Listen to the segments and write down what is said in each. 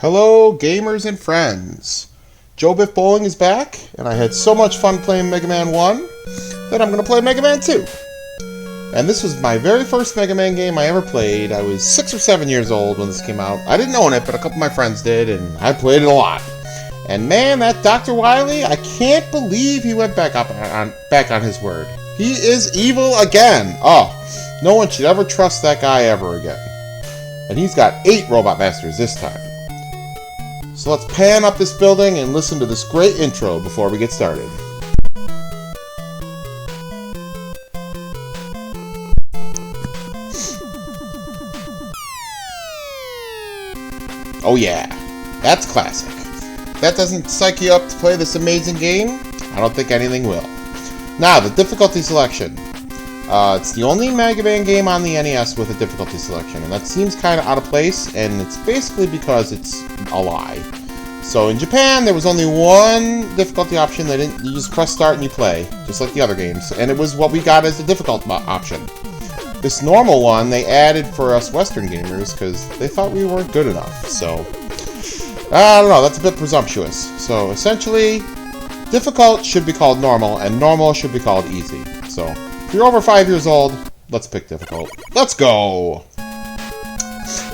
Hello, gamers and friends. Bif Bowling is back, and I had so much fun playing Mega Man 1 that I'm going to play Mega Man 2. And this was my very first Mega Man game I ever played. I was 6 or 7 years old when this came out. I didn't own it, but a couple of my friends did, and I played it a lot. And man, that Dr. Wily, I can't believe he went back on his word. He is evil again. Oh, no one should ever trust that guy ever again. And he's got 8 Robot Masters this time. So let's pan up this building and listen to this great intro before we get started. Oh yeah, that's classic. If that doesn't psych you up to play this amazing game, I don't think anything will. Now, the difficulty selection. It's the only Mega Man game on the NES with a difficulty selection, and that seems kind of out of place, and it's basically because it's a lie. So in Japan, there was only one difficulty option. You just press start and you play, just like the other games, and it was what we got as the difficult option. This normal one, they added for us Western gamers, because they thought we weren't good enough, so I don't know, that's a bit presumptuous. So essentially, difficult should be called normal, and normal should be called easy. So if you're over 5 years old, let's pick difficult. Let's go!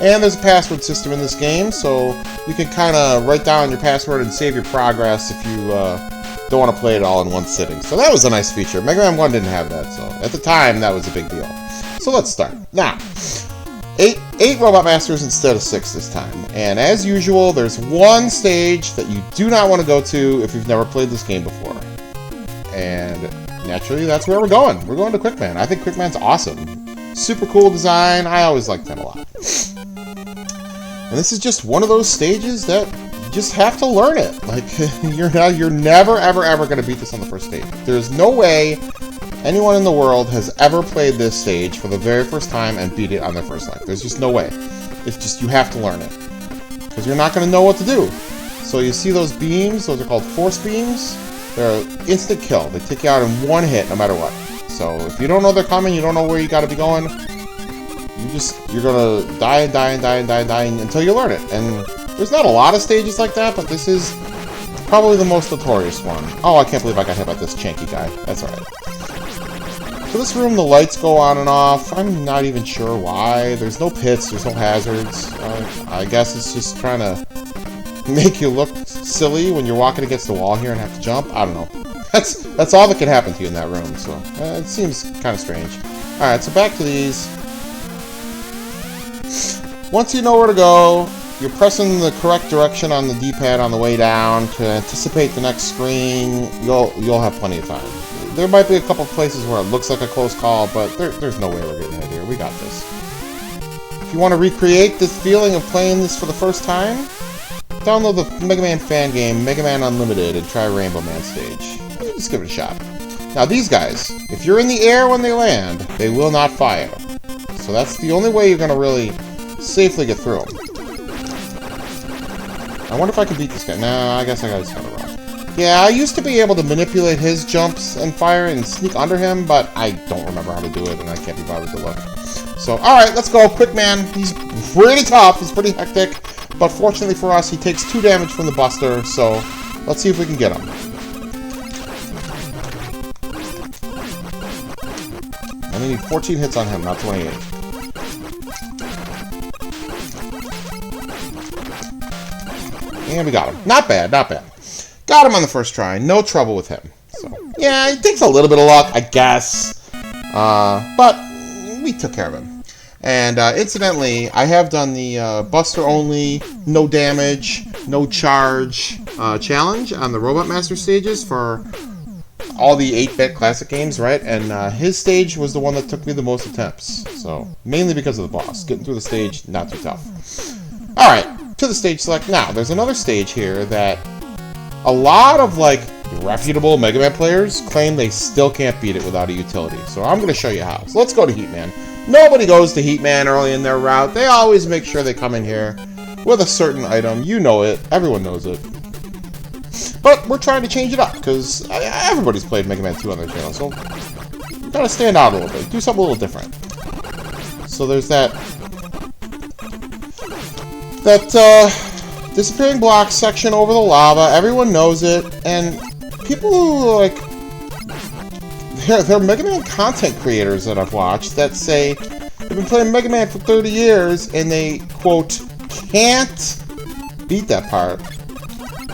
And there's a password system in this game, so you can kind of write down your password and save your progress if you don't want to play it all in one sitting. So that was a nice feature. Mega Man 1 didn't have that, so at the time, that was a big deal. So let's start. Now, 8 Robot Masters instead of 6 this time. And as usual, there's one stage that you do not want to go to if you've never played this game before. And naturally, that's where we're going. We're going to Quickman. I think Quickman's awesome. Super cool design. I always liked him a lot. And this is just one of those stages that you just have to learn it. Like, you're never, ever going to beat this on the first stage. There's no way anyone in the world has ever played this stage for the very first time and beat it on their first life. There's just no way. It's just, you have to learn it. Because you're not going to know what to do. So you see those beams? Those are called force beams. They're instant kill. They take you out in one hit no matter what. So if you don't know they're coming, you don't know where you got to be going, you're going to die until you learn it. And there's not a lot of stages like that, but this is probably the most notorious one. Oh, I can't believe I got hit by this Chanky guy. That's alright. For this room, the lights go on and off. I'm not even sure why. There's no pits, there's no hazards. I guess it's just trying to make you look silly when you're walking against the wall here and have to jump. I don't know. That's all that can happen to you in that room, so it seems kind of strange. Alright, so back to these. Once you know where to go, you're pressing the correct direction on the D-pad on the way down to anticipate the next screen. You'll have plenty of time. There might be a couple places where it looks like a close call, but there's no way we're getting it here. We got this. If you want to recreate this feeling of playing this for the first time, download the Mega Man fan game, Mega Man Unlimited, and try Rainbow Man stage. Just give it a shot. Now these guys, if you're in the air when they land, they will not fire. So that's the only way you're going to really safely get through them. I wonder if I can beat this guy. No, I guess I got his cover wrong. Yeah, I used to be able to manipulate his jumps and fire and sneak under him, but I don't remember how to do it, and I can't be bothered to look. So, alright, let's go. Quickman. He's pretty tough. He's pretty hectic. But fortunately for us, he takes 2 damage from the Buster, so let's see if we can get him. I need 14 hits on him, not 28. And we got him. Not bad, not bad. Got him on the first try. No trouble with him. So, yeah, it takes a little bit of luck, I guess. But we took care of him. And incidentally, I have done the Buster only, no damage, no charge challenge on the Robot Master stages for all the 8-bit classic games, right? And his stage was the one that took me the most attempts. So, mainly because of the boss. Getting through the stage, not too tough. Alright, to the stage select. Now, there's another stage here that a lot of, like, reputable Mega Man players claim they still can't beat it without a utility. So I'm going to show you how. So let's go to Heatman. Nobody goes to Heatman early in their route. They always make sure they come in here with a certain item. You know it. Everyone knows it. But we're trying to change it up, because everybody's played Mega Man 2 on their channel, so you gotta stand out a little bit. Do something a little different. So there's that disappearing block section over the lava. Everyone knows it, and people who, like, they're Mega Man content creators that I've watched that say they've been playing Mega Man for 30 years, and they, quote, can't beat that part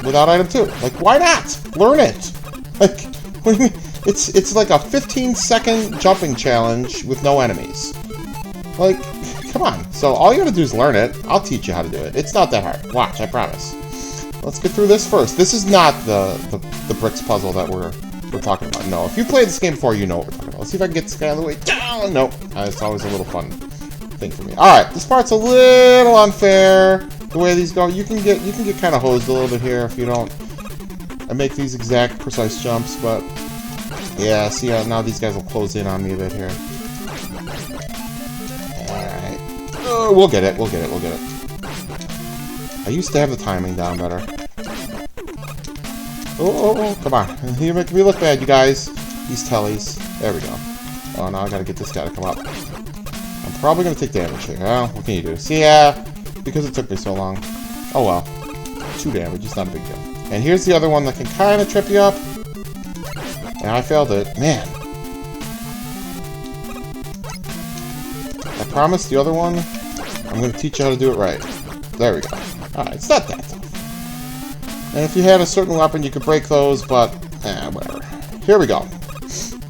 without item 2. Like, why not? Learn it. Like, what do you mean? It's like a 15-second jumping challenge with no enemies. Like, come on. So all you gotta do is learn it. I'll teach you how to do it. It's not that hard. Watch, I promise. Let's get through this first. This is not the bricks puzzle that we're talking about. No, if you played this game before, you know what we're talking about. Let's see if I can get this guy all the way down. Nope. It's always a little fun thing for me. Alright, this part's a little unfair. The way these go, you can get kind of hosed a little bit here if you don't make these exact precise jumps, but yeah, see now these guys will close in on me a bit here. Alright. We'll get it. I used to have the timing down better. Oh, come on. You're making me look bad, you guys. These tellies. There we go. Oh, now I gotta get this guy to come up. I'm probably gonna take damage here. Well, what can you do? See, yeah, because it took me so long. Oh well. 2 damage, it's not a big deal. And here's the other one that can kind of trip you up. And I failed it. Man. I promise the other one, I'm going to teach you how to do it right. There we go. Alright, it's not that tough. And if you had a certain weapon, you could break those, but, whatever. Here we go.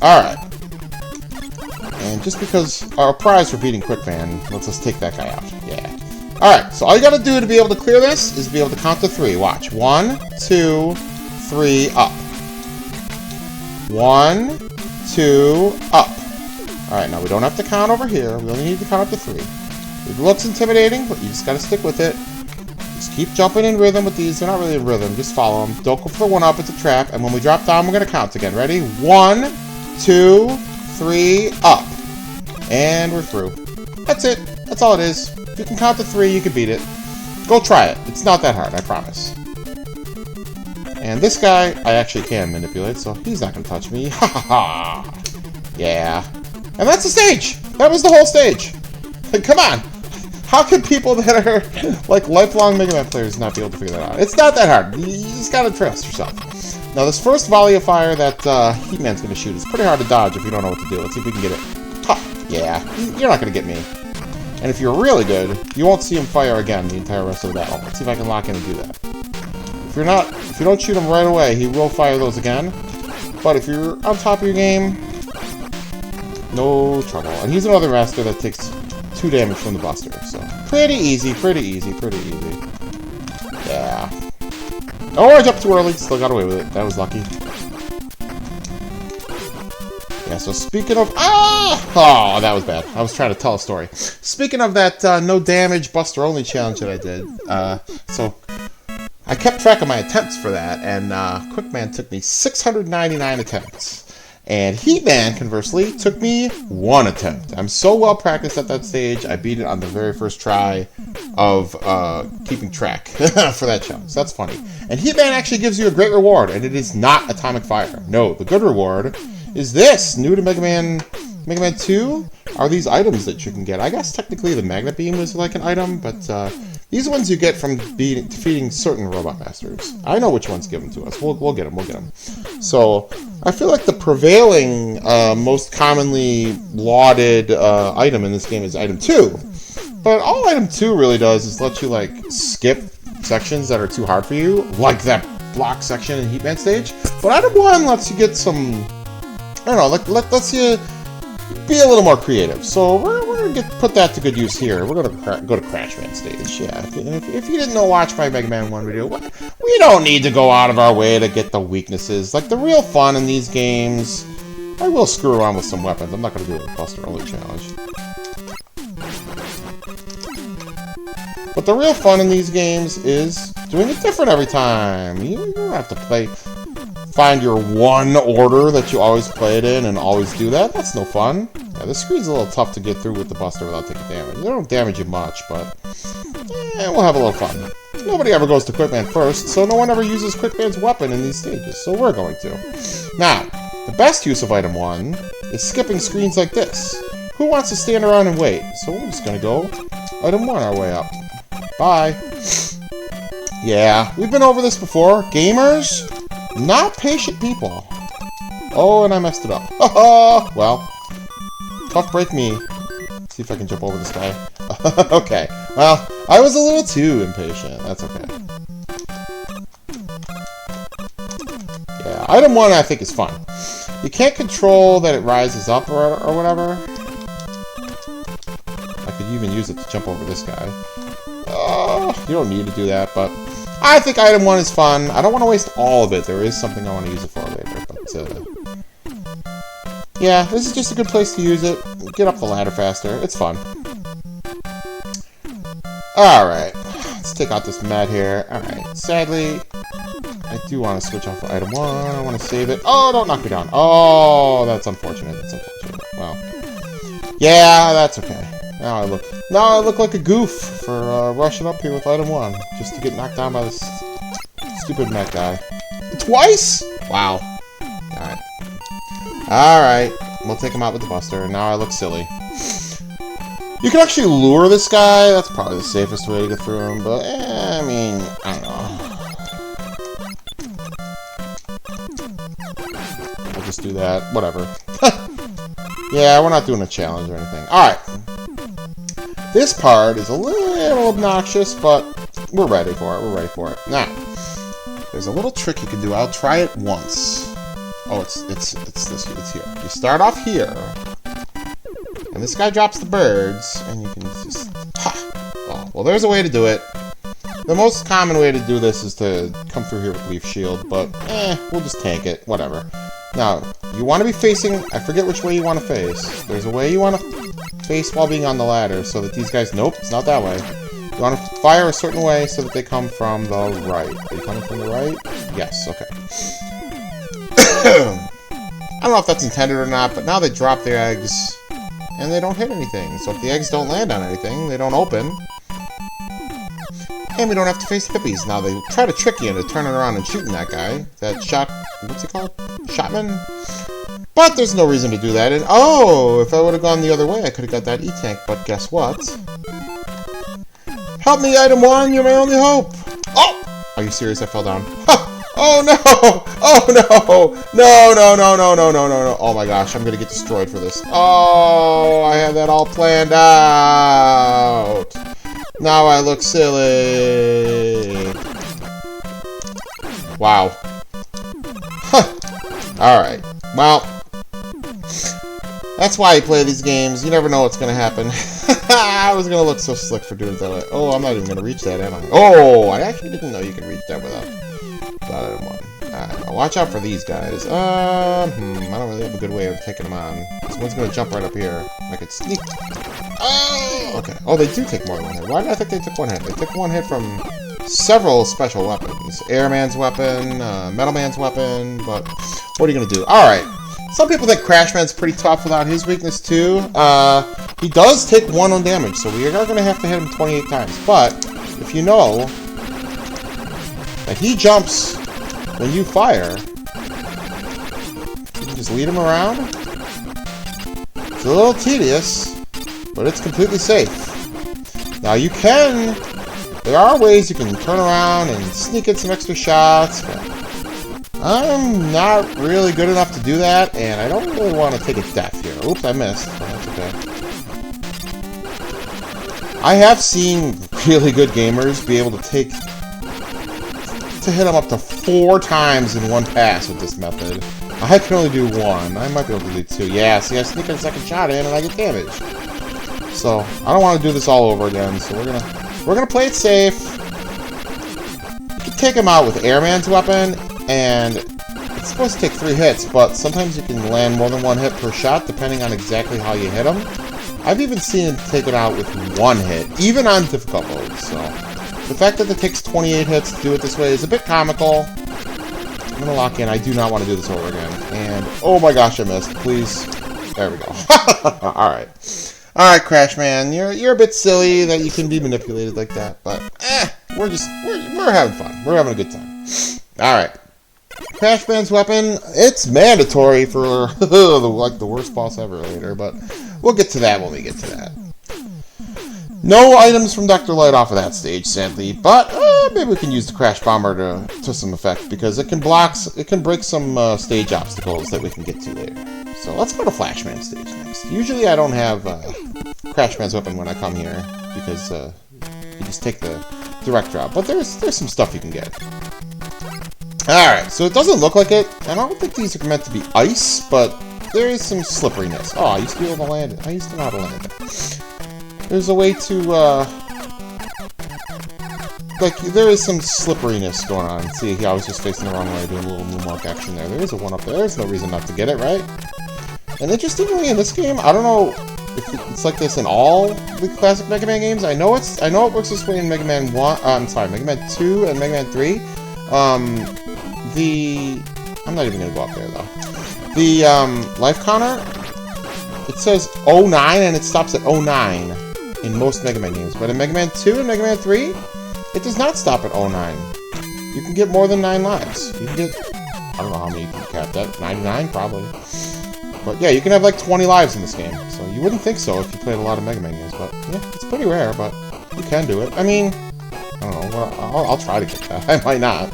Alright. And just because our prize for beating Quickman, let's just take that guy out. Yeah. Alright, so all you gotta do to be able to clear this is be able to count to 3. Watch. 1, 2, 3, up. 1, 2, up. Alright, now we don't have to count over here. We only need to count up to 3. It looks intimidating, but you just gotta stick with it. Just keep jumping in rhythm with these. They're not really in rhythm. Just follow them. Don't go for the 1 up. It's a trap. And when we drop down, we're gonna count again. Ready? 1, 2, 3, up. And we're through. That's it. That's all it is. If you can count to 3, you can beat it. Go try it. It's not that hard, I promise. And this guy, I actually can manipulate, so he's not going to touch me. Ha ha ha! Yeah. And that's the stage! That was the whole stage! Like, come on! How can people that are, like, lifelong Mega Man players not be able to figure that out? It's not that hard. You just got to trust yourself. Now, this first volley of fire that Heatman's going to shoot is pretty hard to dodge if you don't know what to do. Let's see if we can get it. Ha! Yeah. You're not going to get me. And if you're really good, you won't see him fire again the entire rest of the battle. Let's see if I can lock in and do that. If you don't shoot him right away, he will fire those again. But if you're on top of your game, no trouble. And he's another master that takes 2 damage from the buster. So pretty easy. Yeah. Oh, I jumped too early. Still got away with it. That was lucky. Yeah, so speaking of... Oh, that was bad. I was trying to tell a story. Speaking of that no damage buster only challenge that I did, so I kept track of my attempts for that, and Quickman took me 699 attempts. And Heatman, conversely, took me 1 attempt. I'm so well practiced at that stage, I beat it on the very first try of keeping track for that challenge. That's funny. And Heatman actually gives you a great reward, and it is not Atomic Fire. No, the good reward is this. New to Mega Man 2 are these items that you can get. I guess technically the Magnet Beam is like an item, but these ones you get from defeating certain Robot Masters. I know which ones give them to us. We'll get them. So I feel like the prevailing, most commonly lauded item in this game is item 2. But all item 2 really does is let you, like, skip sections that are too hard for you, like that block section in Heatman stage. But item 1 lets you get some, I don't know, lets you be a little more creative. So we're going to put that to good use here. We're going to go to Crashman stage. Yeah, if you didn't watch my Mega Man 1 video, we don't need to go out of our way to get the weaknesses. Like, the real fun in these games, I will screw around with some weapons. I'm not going to do a Buster Only challenge. But the real fun in these games is doing it different every time. You don't have to find your one order that you always play it in and always do that. That's no fun. Yeah, this screen's a little tough to get through with the Buster without taking damage. They don't damage you much, but we'll have a little fun. Nobody ever goes to Quickman first, so no one ever uses Quickman's weapon in these stages, so we're going to. Now, the best use of item 1 is skipping screens like this. Who wants to stand around and wait? So we're just going to go item 1 our way up. Bye. Yeah, we've been over this before. Gamers, not patient people. Oh, and I messed it up. Oh, well, tough break me. See if I can jump over this guy. Okay, well, I was a little too impatient. That's okay. Yeah, item 1 I think is fun. You can't control that it rises up or whatever. I could even use it to jump over this guy. You don't need to do that, but I think item 1 is fun. I don't want to waste all of it. There is something I want to use it for later, but yeah, this is just a good place to use it. Get up the ladder faster. It's fun. Alright, let's take out this mat here. Alright, sadly, I do want to switch off for item 1. I want to save it. Oh, don't knock me down. Oh, that's unfortunate. That's unfortunate. Well, yeah, that's okay. Now I look like a goof for rushing up here with item 1 just to get knocked down by this stupid mech guy. Twice? Wow. Alright. Alright. We'll take him out with the buster, and now I look silly. You can actually lure this guy. That's probably the safest way to get through him, but I mean, I don't know. We'll just do that. Whatever. Yeah, we're not doing a challenge or anything. Alright. This part is a little obnoxious, but we're ready for it. We're ready for it. Now, there's a little trick you can do. I'll try it once. Oh, it's here. You start off here, and this guy drops the birds, and you can just oh, well, there's a way to do it. The most common way to do this is to come through here with Leaf Shield, but we'll just tank it. Whatever. Now, you want to be facing. I forget which way you want to face. There's a way you want to face while being on the ladder, so that these guys. Nope, it's not that way. You want to fire a certain way so that they come from the right. Are you coming from the right? Yes. Okay. I don't know if that's intended or not, but now they drop their eggs, and they don't hit anything. So if the eggs don't land on anything, they don't open. And we don't have to face hippies. Now they try to trick you into turning around and shooting that guy. That shot... What's he called? Shotman? But there's no reason to do that. And oh, if I would have gone the other way, I could have got that E-Tank. But guess what? Help me, item 1. You're my only hope. Oh! Are you serious? I fell down. Ha! Oh no! Oh no! No, no, no, no, no, no, no, no. Oh my gosh, I'm gonna get destroyed for this. Oh, I had that all planned out. Now I look silly. Wow. Huh. Alright. Well, that's why you play these games. You never know what's gonna happen. I was gonna look so slick for doing it that way. Oh, I'm not even gonna reach that, am I? Oh, I actually didn't know you could reach that without item 1. Alright, watch out for these guys. I don't really have a good way of taking them on. This one's gonna jump right up here. I could sneak. Oh, okay. Oh, they do take more than 1 hit. Why did I think they took 1 hit? They took 1 hit from several special weapons. Airman's weapon, Metal Man's weapon, but what are you gonna do? Alright. Some people think Crashman's pretty tough without his weakness too. He does take 1 damage, so we are gonna have to hit him 28 times. But if you know that he jumps when you fire, you can just lead him around. It's a little tedious, but it's completely safe. Now you can, there are ways you can turn around and sneak in some extra shots, but I'm not really good enough to do that, and I don't really want to take a death here. Oops, I missed, but that's okay. I have seen really good gamers be able to hit them up to 4 times in 1 pass with this method. I can only do 1. I might be able to do 2. Yeah, see, I sneak a second shot in and I get damage. So I don't want to do this all over again. So we're gonna play it safe. You can take him out with Airman's weapon, and it's supposed to take 3 hits, but sometimes you can land more than 1 hit per shot, depending on exactly how you hit him. I've even seen it taken out with 1 hit, even on difficult modes. So the fact that it takes 28 hits to do it this way is a bit comical. I'm gonna lock in. I do not want to do this over again. And oh my gosh, I missed. Please. There we go. Alright. Alright, Crashman. You're a bit silly that you can be manipulated like that, but we're having fun. We're having a good time. Alright. Crashman's weapon, it's mandatory for the worst boss ever later, but we'll get to that when we get to that. No items from Dr. Light off of that stage, sadly, but maybe we can use the Crash Bomber to some effect, because it can break some stage obstacles that we can get to later. So let's go to Flashman stage next. Usually I don't have Crashman's weapon when I come here, because you just take the direct drop, but there's some stuff you can get. Alright, so it doesn't look like it, and I don't think these are meant to be ice, but there is some slipperiness. Oh, I used to be able to land it. I used to know how to land it. There's a way to, like, there is some slipperiness going on. See, I was just facing the wrong way, doing a little moonwalk action there. There is a one up there. There's no reason not to get it, right? And interestingly, in this game, I don't know if it's like this in all the classic Mega Man games. I know it works this way in Mega Man 1, Mega Man 2 and Mega Man 3. I'm not even gonna go up there, though. The, life counter, it says 09 and it stops at 09. In most Mega Man games, but in Mega Man 2 and Mega Man 3, it does not stop at 09. You can get more than 9 lives. You can get, I don't know how many you can cap that, 99 probably. But yeah, you can have like 20 lives in this game, so you wouldn't think so if you played a lot of Mega Man games, but yeah, it's pretty rare, but you can do it. I mean, I don't know, well, I'll try to get that. I might not.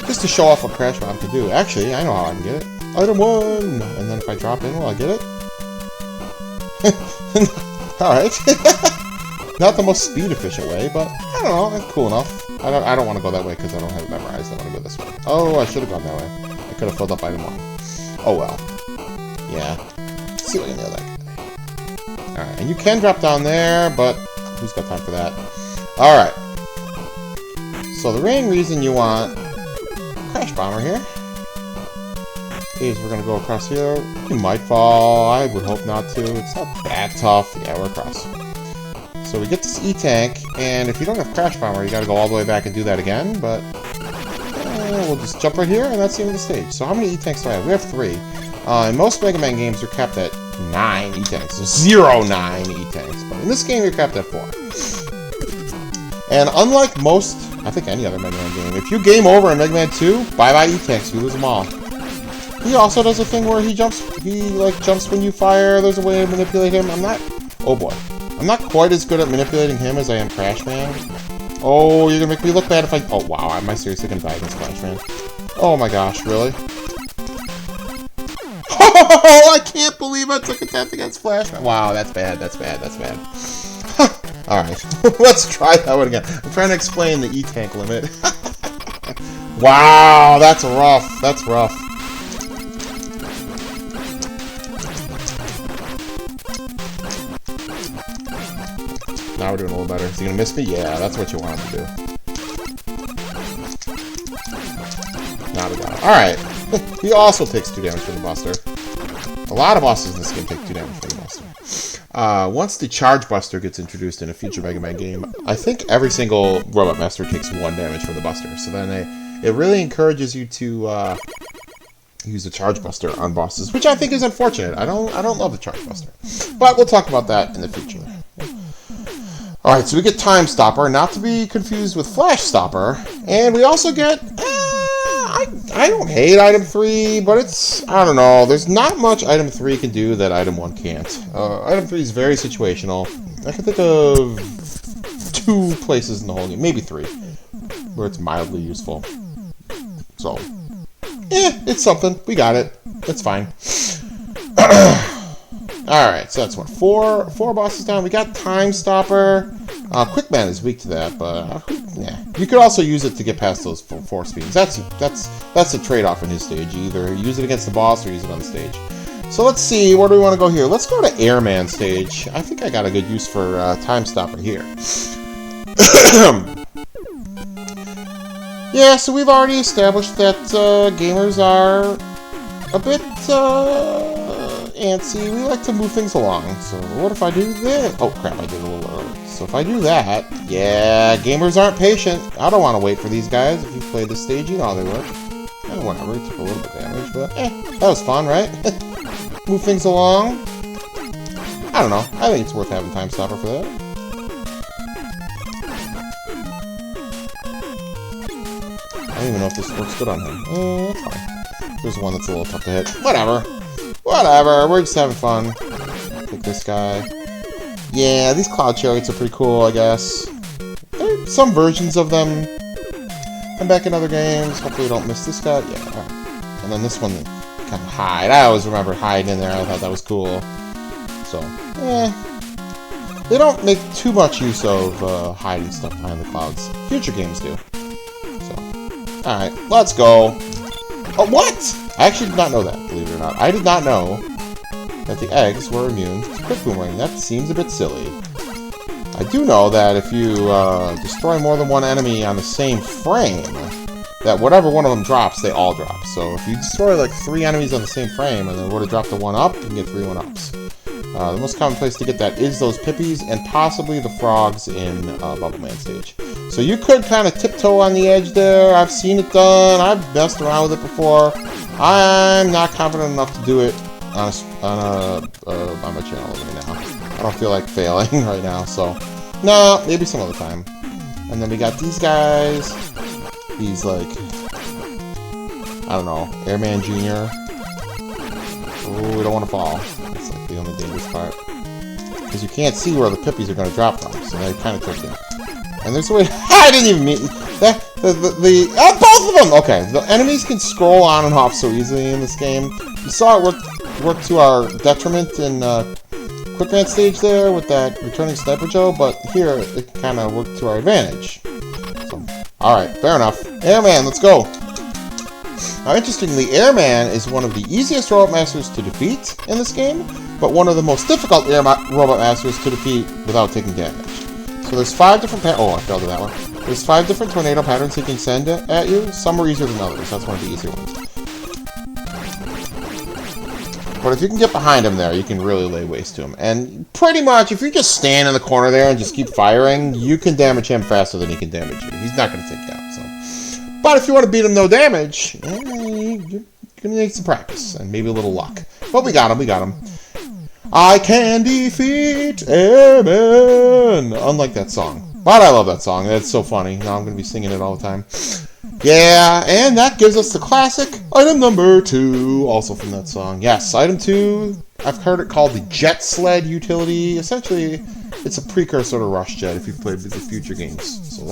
Just to show off what Crash Bomb can do. Actually, I know how I can get it. Item 1! And then if I drop in, will I get it? Alright. Not the most speed-efficient way, but I don't know, that's cool enough. I don't want to go that way because I don't have it memorized. I want to go this way. Oh, I should have gone that way. I could have filled up item 1. Oh well. Yeah. Let's see what I can nail that guy. Alright, and you can drop down there, but who's got time for that? Alright. So the main reason you want Crash Bomber here is we're going to go across here. You might fall. I would hope not to. It's not that tough. Yeah, we're across. So we get this E-Tank, and if you don't have Crash Bomber, you got to go all the way back and do that again, but we'll just jump right here, and that's the end of the stage. So how many E-Tanks do I have? We have 3. In most Mega Man games, you're capped at 9 E-Tanks. There's 9 E-Tanks, but in this game, you're capped at 4. And unlike most, I think any other Mega Man game, if you game over in Mega Man 2, bye-bye E-Tanks. You lose them all. He also does a thing where he jumps when you fire. There's a way to manipulate him. Oh boy. I'm not quite as good at manipulating him as I am Crash Man. Oh, you're gonna make me look bad if I... Oh wow, am I seriously gonna die against Crash Man? Oh my gosh, really? Oh, I can't believe I took a death against Flash Man. Wow, that's bad, that's bad, that's bad. Alright, let's try that one again. I'm trying to explain the E-Tank limit. Wow, that's rough, that's rough. Now we're doing a little better. Is he gonna miss me? Yeah, that's what you want him to do. Not a god. Alright. He also takes 2 damage from the Buster. A lot of bosses in this game take 2 damage from the Buster. Once the Charge Buster gets introduced in a future Mega Man game, I think every single Robot Master takes 1 damage from the Buster. So then it really encourages you to use the Charge Buster on bosses, which I think is unfortunate. I don't love the Charge Buster. But we'll talk about that in the future. Alright, so we get Time Stopper, not to be confused with Flash Stopper, and we also get, I don't hate Item 3, but it's, I don't know, there's not much Item 3 can do that Item 1 can't. Item 3 is very situational. I can think of 2 places in the whole game, maybe 3, where it's mildly useful. So, it's something, we got it, it's fine. Alright, so that's what, four bosses down. We got Time Stopper. Quick Man is weak to that, but yeah. You could also use it to get past those 4 speeds. That's a trade-off in his stage. You either use it against the boss or use it on the stage. So let's see, where do we want to go here? Let's go to Airman stage. I think I got a good use for Time Stopper here. Yeah, so we've already established that gamers are a bit antsy. We like to move things along. So what if I do this? Oh crap, I did a little early. So if I do that, yeah, gamers aren't patient. I don't want to wait for these guys. If you played this stage, you know how they work. Whatever, it took a little bit of damage, but that was fun, right? Move things along. I don't know. I think it's worth having Time Stopper for that. I don't even know if this works good on him. That's fine. There's one that's a little tough to hit. Whatever. Whatever. We're just having fun. Take this guy. Yeah, these cloud chariots are pretty cool, I guess. There's some versions of them. I'm back in other games. Hopefully, you don't miss this guy. Yeah. Right. And then this one, kind of hide. I always remember hiding in there. I thought that was cool. So, they don't make too much use of hiding stuff behind the clouds. Future games do. So, alright, let's go. Oh, what? I actually did not know that, believe it or not. I did not know that the eggs were immune to quick boomerang. That seems a bit silly. I do know that if you destroy more than one enemy on the same frame, that whatever one of them drops, they all drop. So if you destroy like 3 enemies on the same frame and then would have dropped a 1-up, you can get 3 1-ups. The most common place to get that is those pippies and possibly the frogs in Bubble Man stage. So you could kind of tiptoe on the edge there. I've seen it done. I've messed around with it before. I'm not confident enough to do it on my channel right now. I don't feel like failing right now, so no, maybe some other time. And then we got these guys. He's like, I don't know, Airman Jr. Oh, we don't want to fall. That's like the only dangerous part. Because you can't see where the pippies are going to drop from, so they're kind of tricky. And there's a way. I didn't even mean that. Both of them. Okay, the enemies can scroll on and off so easily in this game. You saw it work to our detriment in Quick Man stage there with that returning Sniper Joe, but here it kind of worked to our advantage. So, alright, fair enough. Airman, let's go! Now, interestingly, Airman is one of the easiest Robot Masters to defeat in this game, but one of the most difficult Robot Masters to defeat without taking damage. So there's 5 different I failed at that one. There's 5 different tornado patterns he can send at you. Some are easier than others. That's one of the easier ones. But if you can get behind him there, you can really lay waste to him. And pretty much, if you just stand in the corner there and just keep firing, you can damage him faster than he can damage you. He's not going to take you out, so. But if you want to beat him no damage, you're going to need some practice and maybe a little luck. But we got him, we got him. I can defeat Airman! Unlike that song. But I love that song. It's so funny. Now I'm going to be singing it all the time. Yeah, and that gives us the classic item number 2, also from that song. Yes, item 2, I've heard it called the Jet Sled utility. Essentially, it's a precursor to Rush Jet if you've played the future games. So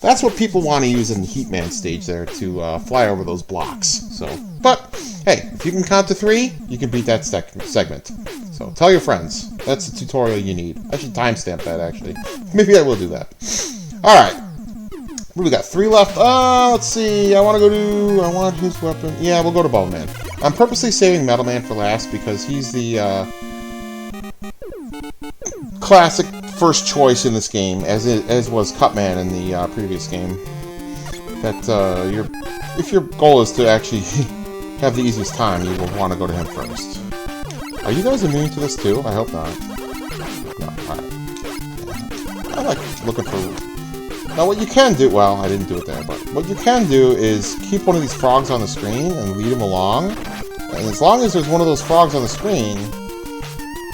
that's what people want to use in the Heatman stage there to fly over those blocks. So, but hey, if you can count to 3, you can beat that segment. So tell your friends. That's the tutorial you need. I should timestamp that actually. Maybe I will do that. All right. We got 3 left. Let's see. I want his weapon. Yeah, we'll go to Bubble Man. I'm purposely saving Metal Man for last because he's the classic first choice in this game, as was Cutman in the previous game. That if your goal is to actually have the easiest time, you will want to go to him first. Are you guys immune to this too? I hope not. No. All right. I like looking for. Now what you can do, well, I didn't do it there, but what you can do is keep one of these frogs on the screen and lead them along. And as long as there's one of those frogs on the screen,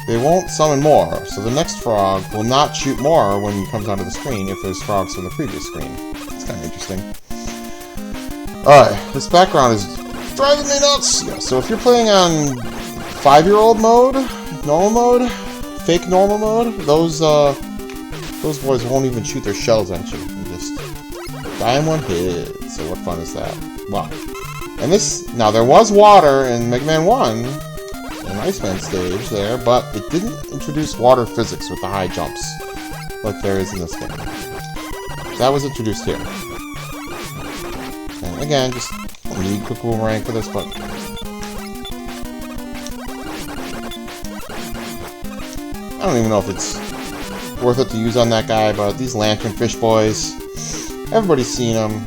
they won't summon more. So the next frog will not shoot more when he comes onto the screen if there's frogs from the previous screen. It's kind of interesting. Alright, this background is driving me nuts! Yeah, so if you're playing on 5-year-old mode, normal mode, fake normal mode, those boys won't even shoot their shells at you. You just die in one hit. So what fun is that? Wow. And this, now there was water in Mega Man 1, in Iceman stage there, but it didn't introduce water physics with the high jumps, like there is in this game. That was introduced here. And again, just need quick boomerang for this, but I don't even know if it's worth it to use on that guy, but these lantern fish boys, everybody's seen them.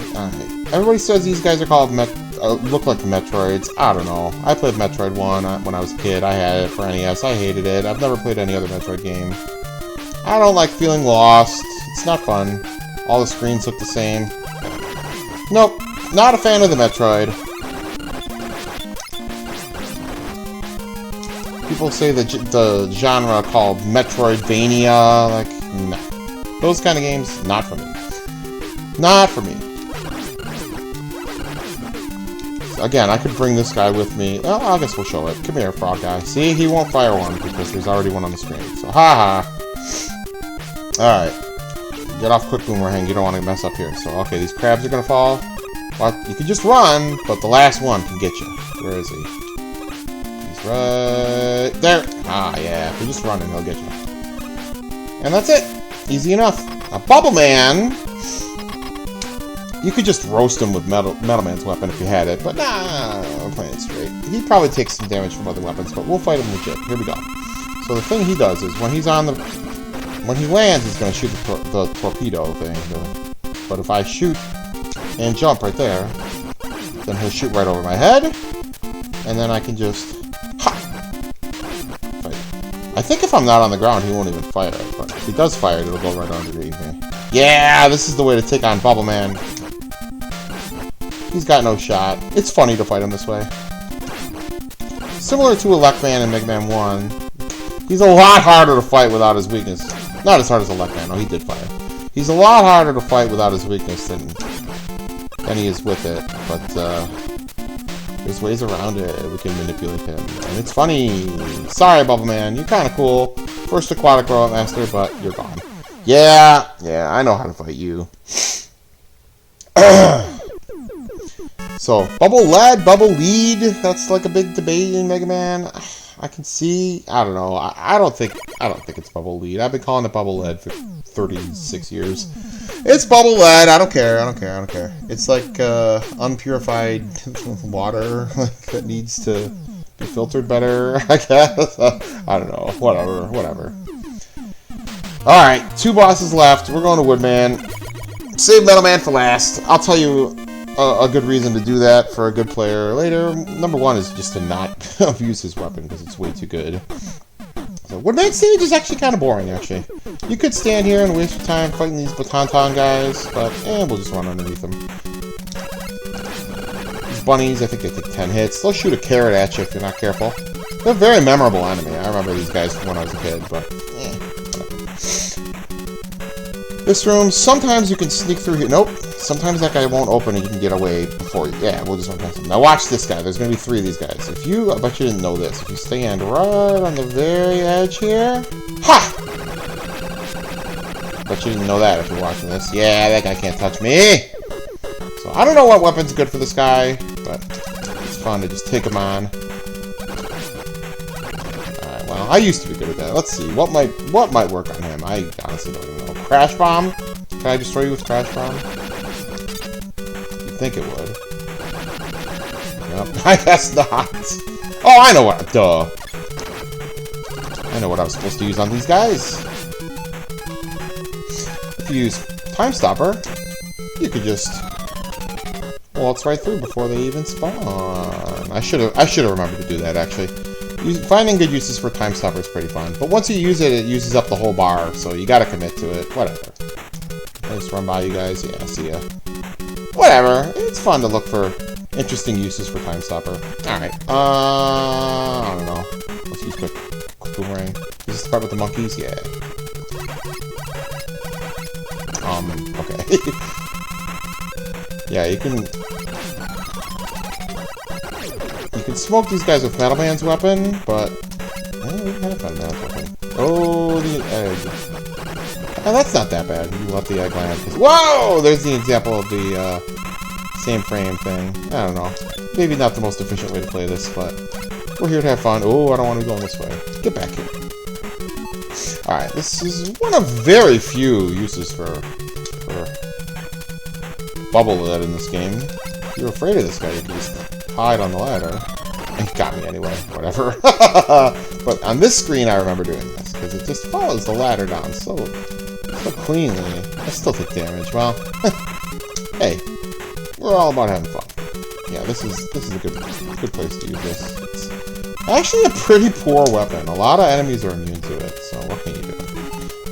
Everybody says these guys are called look like Metroids. I don't know. I played Metroid 1 when I was a kid. I had it for NES. I hated it. I've never played any other Metroid game. I don't like feeling lost. It's not fun. All the screens look the same. Nope. Not a fan of the Metroid. People say the genre called Metroidvania, like, no. Those kind of games, not for me. Not for me. So again, I could bring this guy with me. Well, I guess we'll show it. Come here, frog guy. See, he won't fire one because there's already one on the screen. So, haha. Alright. Get off quick, Boomerang. You don't want to mess up here. So, okay, these crabs are going to fall. Well, you can just run, but the last one can get you. Where is he? He's right there. Ah, yeah. If you're just running, he'll get you. And that's it. Easy enough. A Bubble Man. You could just roast him with Metal Man's weapon if you had it, but nah, I'm playing it straight. He'd probably take some damage from other weapons, but we'll fight him legit. Here we go. So the thing he does is when he lands, he's going to shoot the torpedo thing. But if I shoot and jump right there, then he'll shoot right over my head, and then I can just fight. I think if I'm not on the ground, he won't even fire it, but if he does fire it, it'll go right underneath me. Yeah, this is the way to take on Bubble Man. He's got no shot. It's funny to fight him this way. Similar to Elect Man and Mega Man 1, he's a lot harder to fight without his weakness. Not as hard as Elect Man. No, he did fire. He's a lot harder to fight without his weakness than he is with it. But there's ways around it. We can manipulate him. And it's funny. Sorry, Bubble Man. You're kind of cool. First aquatic robot master, but you're gone. Yeah, I know how to fight you. So, Bubble Lead, Bubble Lead, that's like a big debate in Mega Man. I can see, I don't know, I don't think it's Bubble Lead. I've been calling it Bubble Lead for 36 years. It's Bubble Lead, I don't care. It's like unpurified water that needs to be filtered better, I guess. I don't know, whatever. Alright, 2 bosses left. We're going to Woodman. Save Metal Man for last. I'll tell you a good reason to do that for a good player later. Number 1 is just to not abuse his weapon because it's way too good. So Woodman stage is actually kind of boring, actually. You could stand here and waste your time fighting these Batonton guys, but we'll just run underneath them. These bunnies, I think they take 10 hits. They'll shoot a carrot at you if you're not careful. They're a very memorable enemy. I remember these guys from when I was a kid, but this room, sometimes you can sneak through here. Nope. Sometimes that guy won't open and you can get away before you. Yeah, we'll just run past him. Now watch this guy. There's going to be 3 of these guys. I bet you didn't know this. If you stand right on the very edge here. Ha! Bet you didn't know that if you're watching this. Yeah, that guy can't touch me. So I don't know what weapon's good for this guy, but it's fun to just take him on. Alright, well, I used to be good at that. Let's see. What might work on him? I honestly don't even know. Crash Bomb? Can I destroy you with Crash Bomb? You'd think it would. Nope, I guess not. Oh, I know what. Duh. I know what I was supposed to use on these guys. If you use Time Stopper, you could just waltz right through before they even spawn. I should have remembered to do that, actually. Finding good uses for Time Stopper is pretty fun, but once you use it, it uses up the whole bar, so you gotta commit to it. Whatever. I just run by you guys. Yeah, see ya. Whatever. It's fun to look for interesting uses for Time Stopper. Alright. I don't know. Let's use quick Boomerang. Is this the part with the monkeys? Yeah. Okay. Yeah, you can smoke these guys with Metal Man's weapon, but we have Metal Man's weapon. Oh, the egg. Oh, that's not that bad. You let the egg land. Whoa! There's the example of the same frame thing. I don't know. Maybe not the most efficient way to play this, but we're here to have fun. Oh, I don't want to be going this way. Get back here. Alright, this is one of very few uses for Bubble Lead in this game. If you're afraid of this guy, you can just hide on the ladder. He got me anyway, whatever. But on this screen, I remember doing this, because it just follows the ladder down so cleanly. I still take damage. Well, hey, we're all about having fun. Yeah, this is a good place to use this. It's actually a pretty poor weapon. A lot of enemies are immune to it, so what can you do?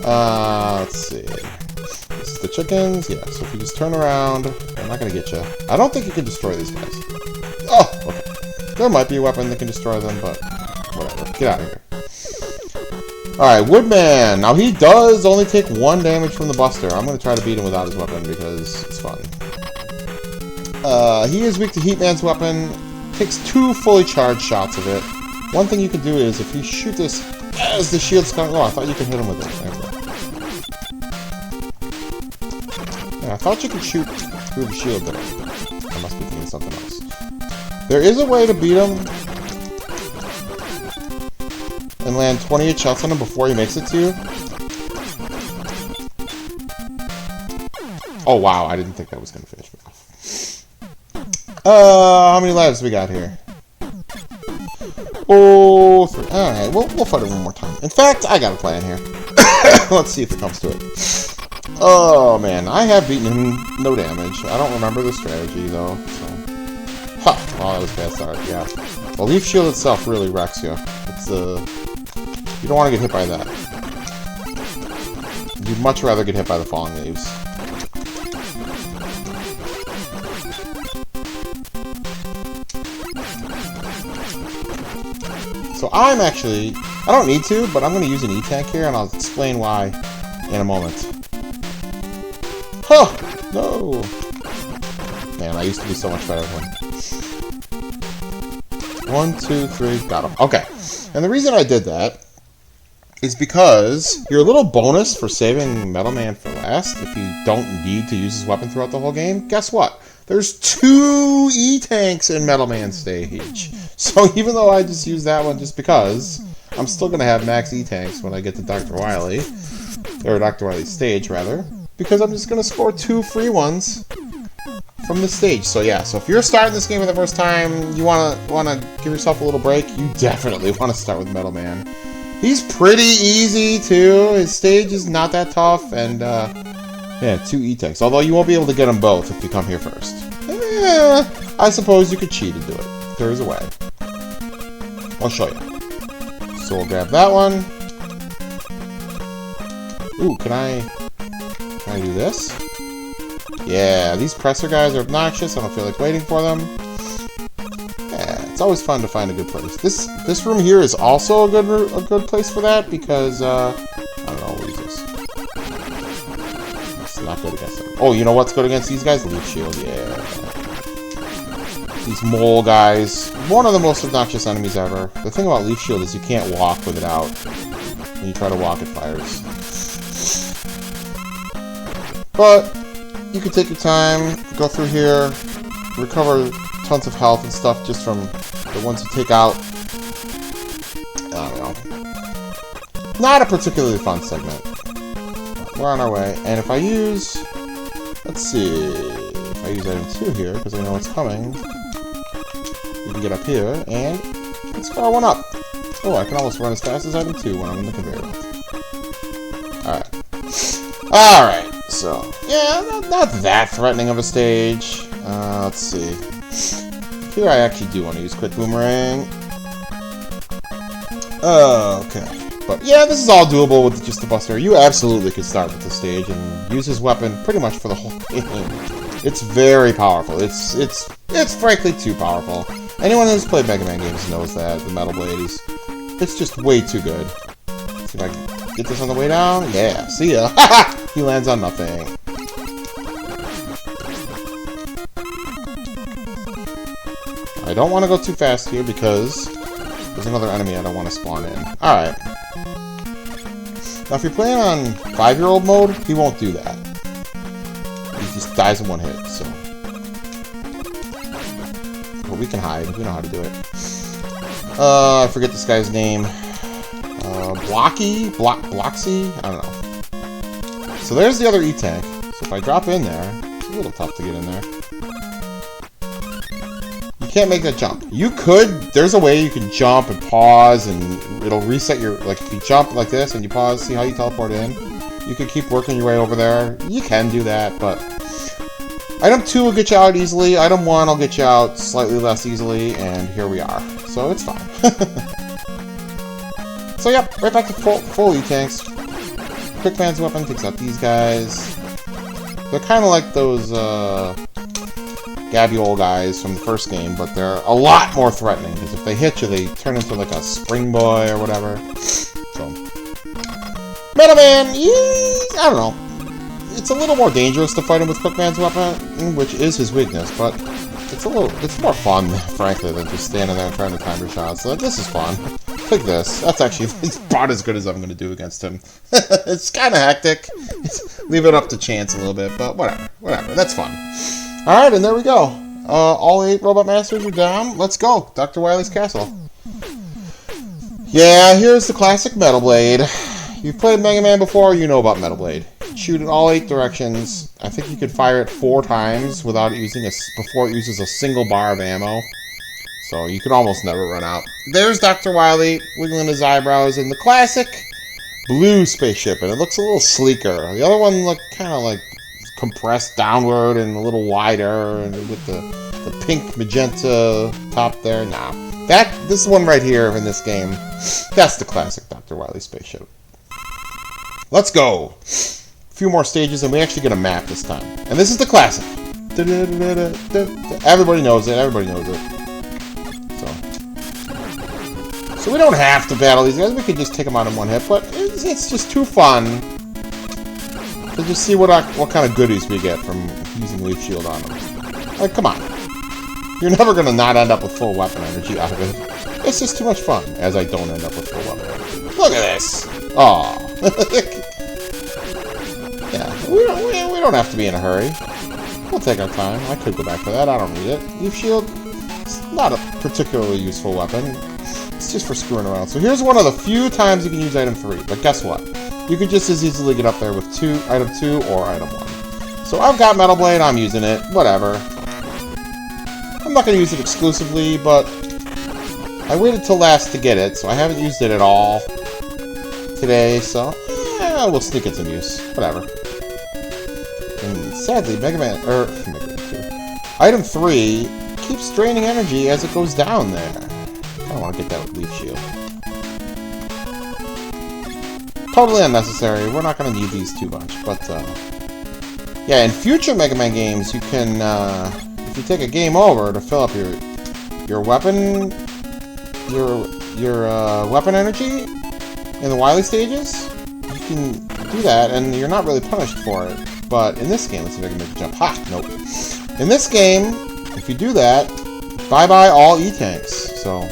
Let's see. This is the chickens. Yeah, so if you just turn around, they're not going to get you. I don't think you can destroy these guys. Oh, okay. There might be a weapon that can destroy them, but whatever. Get out of here. Alright, Woodman. Now, he does only take 1 damage from the Buster. I'm going to try to beat him without his weapon because it's fun. He is weak to Heatman's weapon. Takes 2 fully charged shots of it. One thing you can do is, if you shoot this as the shield's coming... Oh, I thought you could hit him with it. Yeah, I thought you could shoot through the shield, but I must be thinking something else. There is a way to beat him and land 28 shots on him before he makes it to you. Oh wow, I didn't think that was going to finish me off. How many lives we got here? Oh, 3. Alright, we'll fight it one more time. In fact, I got a plan here. Let's see if it comes to it. Oh man, I have beaten him no damage. I don't remember the strategy though. So. Ha! Well, that was a bad start, yeah. The leaf shield itself really wrecks you. It's you don't want to get hit by that. You'd much rather get hit by the falling leaves. So I'm actually, I don't need to, but I'm going to use an E-Tank here, and I'll explain why in a moment. Huh! No! Man, I used to be so much better than him. 1, 2, 3, got him. Okay. And the reason I did that is because your little bonus for saving Metal Man for last, if you don't need to use his weapon throughout the whole game, guess what? There's 2 E-Tanks in Metal Man stage. So even though I just used that one just because, I'm still going to have max E-Tanks when I get to Dr. Wily. Or Dr. Wily's stage, rather. Because I'm just going to score 2 free ones from the stage. So yeah, so if you're starting this game for the first time, you want to give yourself a little break, you definitely want to start with Metal Man. He's pretty easy, too. His stage is not that tough, and, yeah, 2 E-Tanks. Although you won't be able to get them both if you come here first. I suppose you could cheat and do it. There is a way. I'll show you. So we'll grab that one. Ooh, can I do this? Yeah, these presser guys are obnoxious. I don't feel like waiting for them. Yeah, it's always fun to find a good place. This room here is also a good place for that because I don't know, we'll use this. It's not good against them. Oh, you know what's good against these guys? Leaf shield, yeah. These mole guys. One of the most obnoxious enemies ever. The thing about leaf shield is you can't walk with it out. When you try to walk, it fires. But you can take your time, go through here, recover tons of health and stuff just from the ones you take out. I don't know. Not a particularly fun segment. We're on our way. And if I use... Let's see... If I use item 2 here, because I know it's coming, you can get up here, and let's score 1 up. Oh, I can almost run as fast as item 2 when I'm in the conveyor belt. Alright. Alright, so... Yeah, not that threatening of a stage. Let's see. Here I actually do want to use Quick Boomerang. Okay. But yeah, this is all doable with just the Buster. You absolutely could start with this stage and use his weapon pretty much for the whole game. It's very powerful. It's frankly too powerful. Anyone who's played Mega Man games knows that, the Metal Blade. It's just way too good. Let's see if I can get this on the way down. Yeah, see ya. He lands on nothing. I don't want to go too fast here because there's another enemy I don't want to spawn in. Alright. Now if you're playing on 5-year-old mode, he won't do that. He just dies in one hit, so. But we can hide. We know how to do it. I forget this guy's name. Bloxy? I don't know. So there's the other E-Tank. So if I drop in there, it's a little tough to get in there. You can't make that jump. You could, there's a way you can jump and pause and it'll reset your, like if you jump like this and you pause, see how you teleport in? You could keep working your way over there. You can do that, but item 2 will get you out easily. Item 1 will get you out slightly less easily, and here we are. So it's fine. So yep, right back to full E-Tanks. Quick Man's weapon takes out these guys. They're kind of like those, Gabiole guys from the first game, but they're a lot more threatening, because if they hit you, they turn into like a spring boy or whatever. So, Metal Man, I don't know. It's a little more dangerous to fight him with Quick Man's weapon, which is his weakness, but it's more fun, frankly, than just standing there and trying to time your shots. So this is fun. Take this. That's actually about as good as I'm going to do against him. It's kind of hectic. Leave it up to chance a little bit, but whatever. Whatever. That's fun. Alright, and there we go. All 8 Robot Masters are down. Let's go. Dr. Wily's Castle. Yeah, here's the classic Metal Blade. You've played Mega Man before, you know about Metal Blade. Shoot in all 8 directions. I think you could fire it 4 times without using before it uses a single bar of ammo. So you could almost never run out. There's Dr. Wily wiggling his eyebrows in the classic blue spaceship, and it looks a little sleeker. The other one looked kind of like compressed downward and a little wider, and with the pink magenta top there. Nah, this one right here in this game, that's the classic Dr. Wily spaceship. Let's go. A few more stages, and we actually get a map this time. And this is the classic. Everybody knows it. Everybody knows it. So we don't have to battle these guys. We could just take them out in one hit, but it's just too fun to just see what kind of goodies we get from using Leaf Shield on them. Like, come on. You're never going to not end up with full weapon energy out of it. It's just too much fun, as I don't end up with full weapon energy. Look at this! Aww. Yeah, we don't have to be in a hurry. We'll take our time. I could go back to that. I don't need it. Leaf Shield, it's not a particularly useful weapon. It's just for screwing around. So here's one of the few times you can use item 3. But guess what? You could just as easily get up there with item 2 or item 1. So I've got Metal Blade. I'm using it. Whatever. I'm not going to use it exclusively, but I waited till last to get it, so I haven't used it at all today. So we'll sneak in some use. Whatever. And sadly, Mega Man 2. Item 3 keeps draining energy as it goes down there. I don't want to get that with Leaf Shield. Totally unnecessary. We're not going to need these too much, but yeah, in future Mega Man games, you can, if you take a game over to fill up your weapon, your weapon energy in the Wily stages, you can do that, and you're not really punished for it. But in this game, let's see if I can make a jump. Ha! Nope. In this game, if you do that, bye-bye all E-tanks. So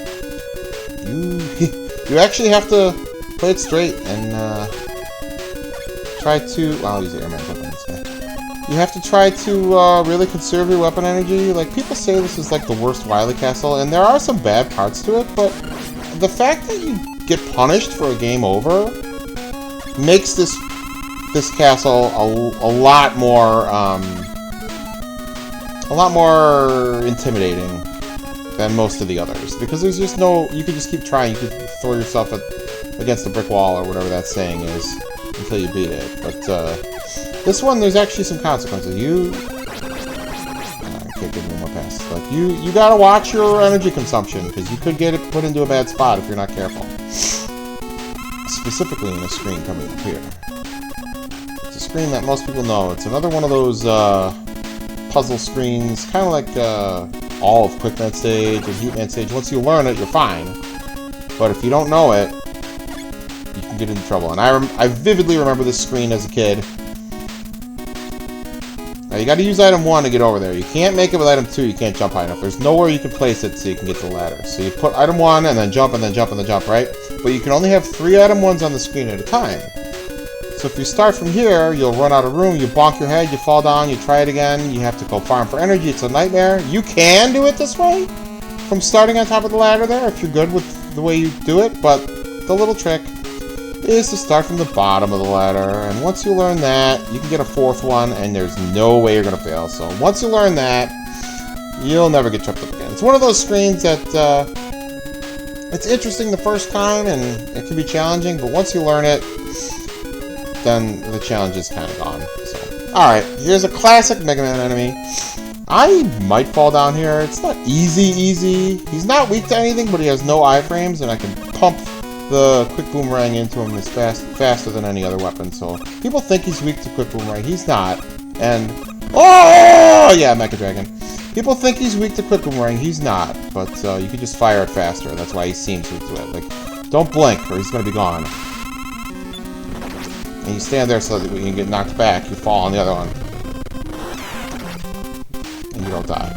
you actually have to play it straight and try to... Well, I'll use the airman weapon this guy. You have to try to really conserve your weapon energy. Like, people say this is like the worst Wily Castle, and there are some bad parts to it, but the fact that you get punished for a game over makes this castle a lot more intimidating than most of the others, because there's just no... You could just keep trying. You could throw yourself against a brick wall, or whatever that saying is, until you beat it. But this one, there's actually some consequences. I can't give you more passes. But you gotta watch your energy consumption, because you could get it put into a bad spot if you're not careful. Specifically in a screen coming up here. It's a screen that most people know. It's another one of those puzzle screens, kind of like all of Quickman Stage and Heatman Stage. Once you learn it, you're fine. But if you don't know it, you can get into trouble. And I vividly remember this screen as a kid. Now, you got to use item 1 to get over there. You can't make it with item 2. You can't jump high enough. There's nowhere you can place it so you can get to the ladder. So you put item 1 and then jump and then jump and then jump, right? But you can only have 3 item 1s on the screen at a time. So if you start from here, you'll run out of room, you bonk your head, you fall down, you try it again, you have to go farm for energy. It's a nightmare. You can do it this way, from starting on top of the ladder there, if you're good with the way you do it, but the little trick is to start from the bottom of the ladder, and once you learn that, you can get a 4th one, and there's no way you're going to fail. So once you learn that, you'll never get tripped up again. It's one of those screens that, it's interesting the first time, and it can be challenging, but once you learn it, then the challenge is kind of gone. So, alright, here's a classic Mega Man enemy. I might fall down here. It's not easy. He's not weak to anything, but he has no iframes, and I can pump the quick boomerang into him as faster than any other weapon. So people think he's weak to quick boomerang. He's not. And oh yeah, Mecha Dragon. People think he's weak to quick boomerang. He's not. But you can just fire it faster. That's why he seems weak to it. Like, don't blink, or he's gonna be gone. And you stand there so that when you get knocked back, you fall on the other one. And you don't die.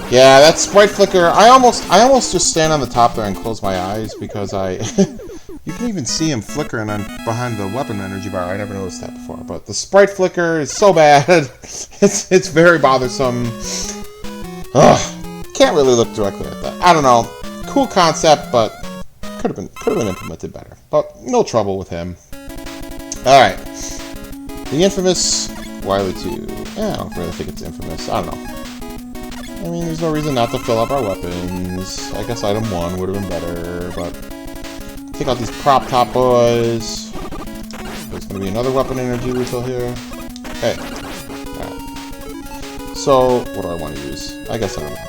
Yeah, that sprite flicker. I almost just stand on the top there and close my eyes because you can even see him flickering on behind the weapon energy bar. I never noticed that before, but the sprite flicker is so bad. It's very bothersome. Ugh, can't really look directly at that. I don't know. Cool concept, but could have been implemented better. But no trouble with him. All right, the infamous Wily 2. Yeah, I don't really think it's infamous. I don't know. I mean, there's no reason not to fill up our weapons. I guess item 1 would have been better, but take out these prop top boys. There's going to be another weapon energy refill here. Hey. Alright. So, what do I want to use? I guess I don't know.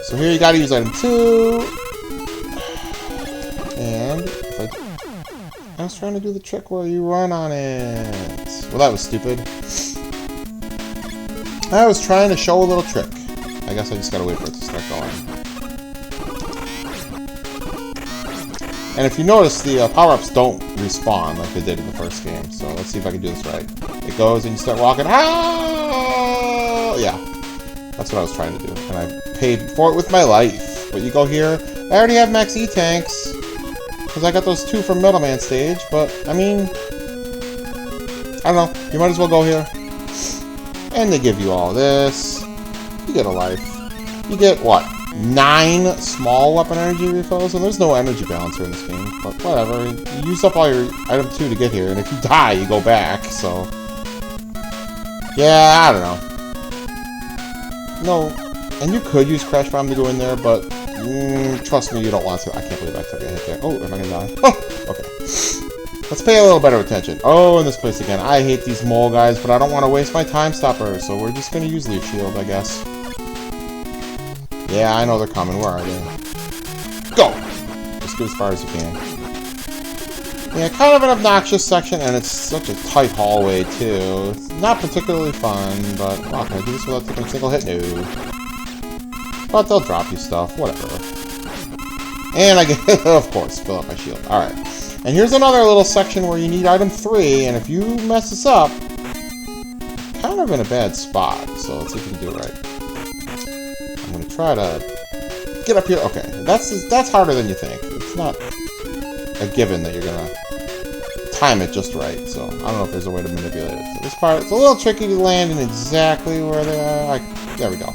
So here you got to use item 2. And if I was trying to do the trick where you run on it. Well, that was stupid. I was trying to show a little trick. I guess I just gotta wait for it to start going. And if you notice, the power-ups don't respawn like they did in the first game. So let's see if I can do this right. It goes and you start walking. Ah! Yeah. That's what I was trying to do. And I paid for it with my life. But you go here. I already have max E-tanks. Because I got those 2 from Middleman stage. But, I mean, I don't know. You might as well go here. And they give you all this. You get a life. You get, what, 9 small weapon energy refills? And there's no energy balancer in this game, but whatever. You use up all your item 2 to get here, and if you die, you go back, so... Yeah, I don't know. No, and you could use Crash Bomb to go in there, but trust me, you don't want to. I can't believe I took a hit there. Oh, am I gonna die? Oh, okay. Let's pay a little better attention. Oh, in this place again. I hate these mole guys, but I don't want to waste my time stopper, so we're just gonna use Leaf Shield, I guess. Yeah, I know they're coming. Where are they? Go! Just go as far as you can. Yeah, kind of an obnoxious section, and it's such a tight hallway, too. It's not particularly fun, but... Oh, can I do this without taking a single hit? No. But they'll drop you stuff. Whatever. And I get... Of course, fill up my shield. Alright. And here's another little section where you need item 3, and if you mess this up... Kind of in a bad spot, so let's see if we can do it right. I'm gonna try to get up here. Okay, that's harder than you think. It's not a given that you're gonna time it just right. So I don't know if there's a way to manipulate it. So this part, it's a little tricky to land in exactly where they are. There we go.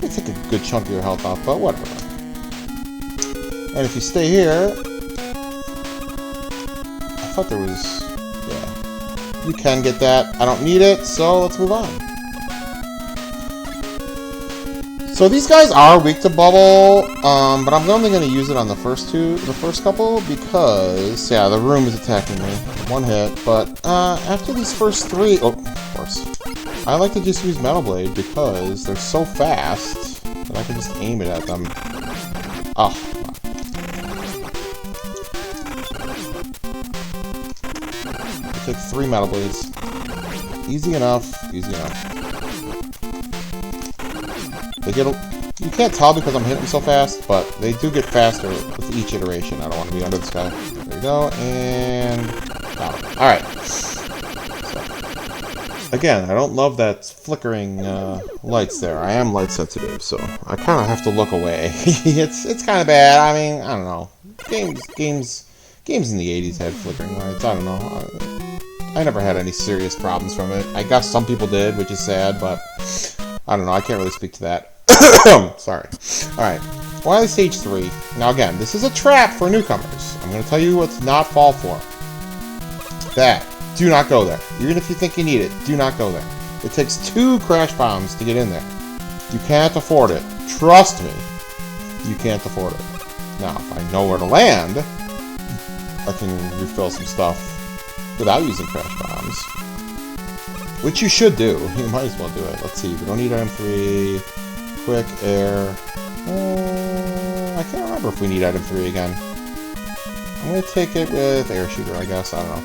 It take a good chunk of your health off, but whatever. And if you stay here, I thought there was. Yeah, you can get that. I don't need it, so let's move on. So these guys are weak to bubble, but I'm only going to use it on the first couple, because, yeah, the room is attacking me. 1 hit, but after these first 3, oh, of course, I like to just use Metal Blade because they're so fast that I can just aim it at them. Oh. I take 3 Metal Blades. Easy enough, easy enough. They get you can't tell because I'm hitting so fast, but they do get faster with each iteration. I don't want to be under this guy. There we go, and got him. Alright. So, again, I don't love that flickering lights there. I am light sensitive, so I kind of have to look away. it's kind of bad. I mean, I don't know. Games in the 80s had flickering lights. I don't know. I never had any serious problems from it. I guess some people did, which is sad, but I don't know. I can't really speak to that. Sorry. Alright. Wily Stage 3. Now again, this is a trap for newcomers. I'm going to tell you what to not fall for. That. Do not go there. Even if you think you need it, do not go there. It takes 2 crash bombs to get in there. You can't afford it. Trust me. You can't afford it. Now, if I know where to land, I can refill some stuff without using crash bombs. Which you should do. You might as well do it. Let's see. We don't need item 3. Quick, air. I can't remember if we need item 3 again. I'm going to take it with air shooter, I guess. I don't know.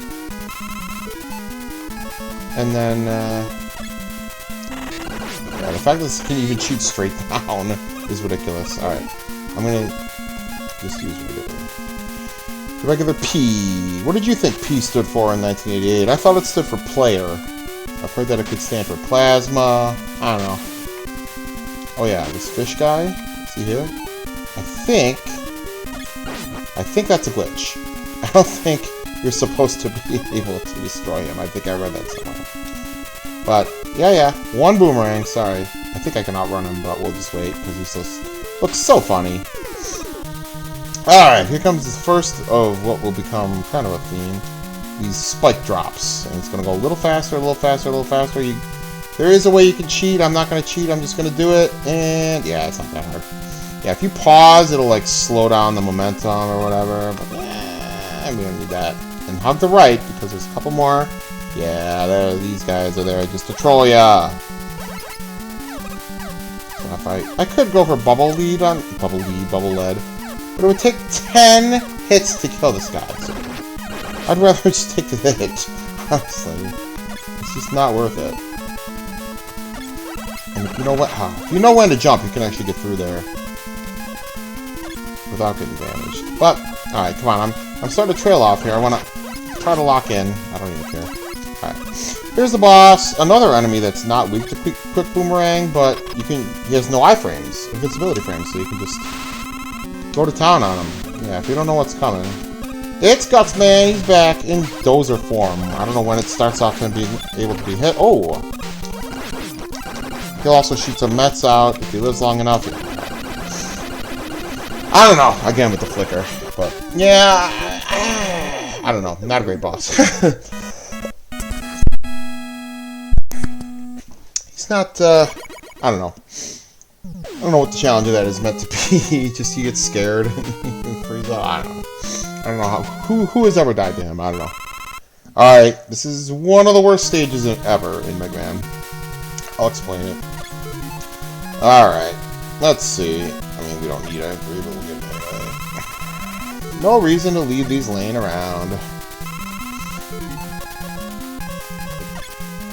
And then, yeah, the fact that this can even shoot straight down is ridiculous. Alright. I'm going to just use regular P. What did you think P stood for in 1988? I thought it stood for player. I've heard that it could stand for plasma. I don't know. Oh yeah, this fish guy. See here? I think that's a glitch. I don't think you're supposed to be able to destroy him. I think I read that somewhere. But, yeah. One boomerang, sorry. I think I can outrun him, but we'll just wait, because he still looks so funny. Alright, here comes the first of what will become kind of a theme. These spike drops. And it's going to go a little faster, a little faster, a little faster. There is a way you can cheat. I'm not going to cheat. I'm just going to do it. And, yeah, it's not that hard. Yeah, if you pause, it'll, like, slow down the momentum or whatever. But, we don't need that. And hug the right, because there's a couple more. Yeah, these guys are there just to troll ya. So if I could go for bubble lead, but it would take 10 hits to kill this guy. So I'd rather just take the hit. Honestly, it's just not worth it. And if you know if you know when to jump, you can actually get through there without getting damaged. But all right, come on, I'm starting to trail off here. I want to try to lock in. I don't even care. Alright. Here's the boss. Another enemy that's not weak to quick boomerang, but he has no iframes, invincibility frames, so you can just go to town on him. Yeah, if you don't know what's coming. It's Guts Man, he's back in dozer form. I don't know when it starts off going to be able to be hit. Oh! He'll also shoot some Mets out if he lives long enough. I don't know, again with the flicker, but yeah, I don't know, not a great boss. He's not, I don't know. I don't know what the challenge of that is meant to be. Just he gets scared and freeze out. I don't know. I don't know who has ever died to him. I don't know. Alright, this is one of the worst stages ever in Mega Man. I'll explain it. Alright, let's see. I mean, we don't need it, but we'll get it anyway. No reason to leave these laying around.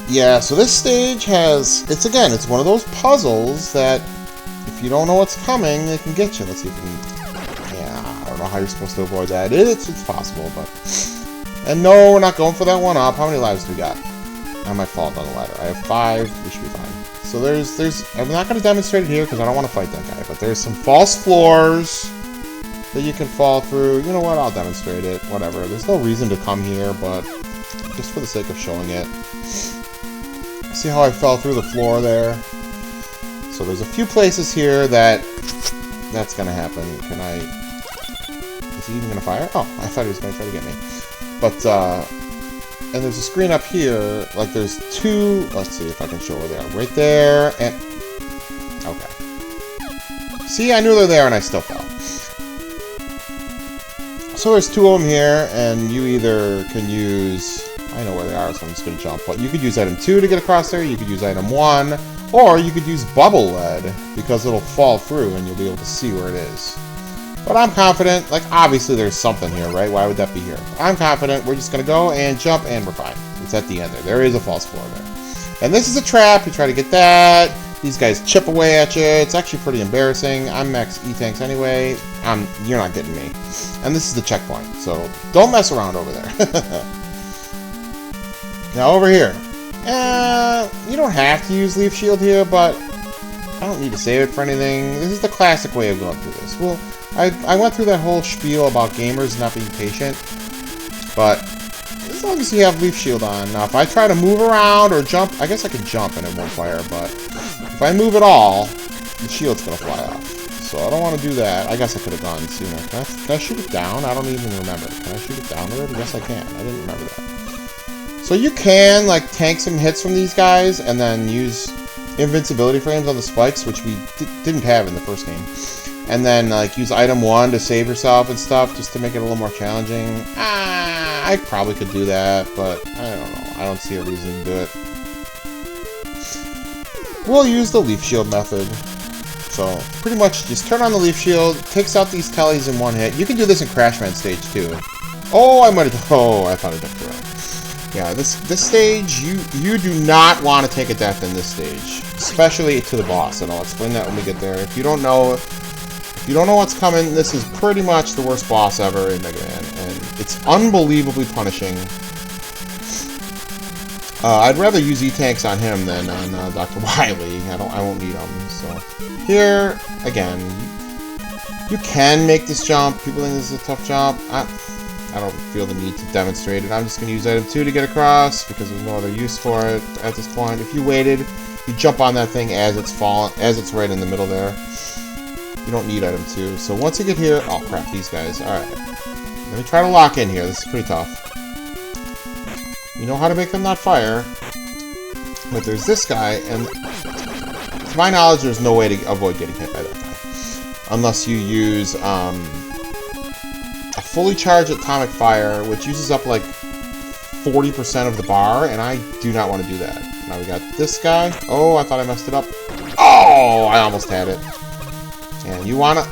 Yeah, so this stage has... It's one of those puzzles that if you don't know what's coming, they can get you. Let's see if we can... Yeah, I don't know how you're supposed to avoid that. It's possible, but... And no, we're not going for that one up. How many lives do we got? I might fall down the ladder. I have 5. We should be fine. So there's... I'm not going to demonstrate it here because I don't want to fight that guy. But there's some false floors that you can fall through. You know what? I'll demonstrate it. Whatever. There's no reason to come here, but just for the sake of showing it. See how I fell through the floor there? So there's a few places here that's going to happen. Can I... Is he even going to fire? Oh, I thought he was going to try to get me. But, and there's a screen up here, like there's 2, let's see if I can show where they are. Right there, and, okay. See, I knew they were there and I still fell. So there's 2 of them here, and you either can use, I know where they are, so I'm just going to jump, but you could use item 2 to get across there, you could use item 1, or you could use bubble lead, because it'll fall through and you'll be able to see where it is. But I'm confident, like, obviously there's something here, right? Why would that be here? I'm confident we're just going to go and jump, and we're fine. It's at the end there. There is a false floor there. And this is a trap. You try to get that. These guys chip away at you. It's actually pretty embarrassing. I'm max E-tanks anyway. You're not getting me. And this is the checkpoint, so don't mess around over there. Now, over here. You don't have to use Leaf Shield here, but I don't need to save it for anything. This is the classic way of going through this. Well, I went through that whole spiel about gamers not being patient, but as long as you have Leaf Shield on. Now, if I try to move around or jump, I guess I can jump and it won't fire, but if I move at all, the shield's going to fly off. So I don't want to do that. I guess I could have gone sooner. Can I shoot it down? I don't even remember. Can I shoot it downward? Yes, I can. I didn't remember that. So you can, like, tank some hits from these guys and then use invincibility frames on the spikes, which we didn't have in the first game. And then, like, use item 1 to save yourself and stuff, just to make it a little more challenging. I probably could do that, but I don't know. I don't see a reason to do it. We'll use the Leaf Shield method. So, pretty much, just turn on the Leaf Shield, takes out these tellies in one hit. You can do this in Crashman stage, too. Oh, I might have... Oh, I thought I jumped around. Yeah, this stage, you do not want to take a death in this stage. Especially to the boss, and I'll explain that when we get there. If you don't know what's coming, this is pretty much the worst boss ever in Mega Man, and it's unbelievably punishing. I'd rather use E-Tanks on him than on Dr. Wily. I won't need them. So here, again, you can make this jump. People think this is a tough jump. I don't feel the need to demonstrate it. I'm just going to use item 2 to get across because there's no other use for it at this point. If you waited, you jump on that thing as it's right in the middle there. You don't need item 2. So once you get here, oh crap, these guys. All right, let me try to lock in here. This is pretty tough. You know how to make them not fire, but there's this guy, and to my knowledge, there's no way to avoid getting hit by that guy unless you use a fully charged atomic fire, which uses up like 40% of the bar, and I do not want to do that. Now we got this guy. Oh, I thought I messed it up. Oh, I almost had it. And you wanna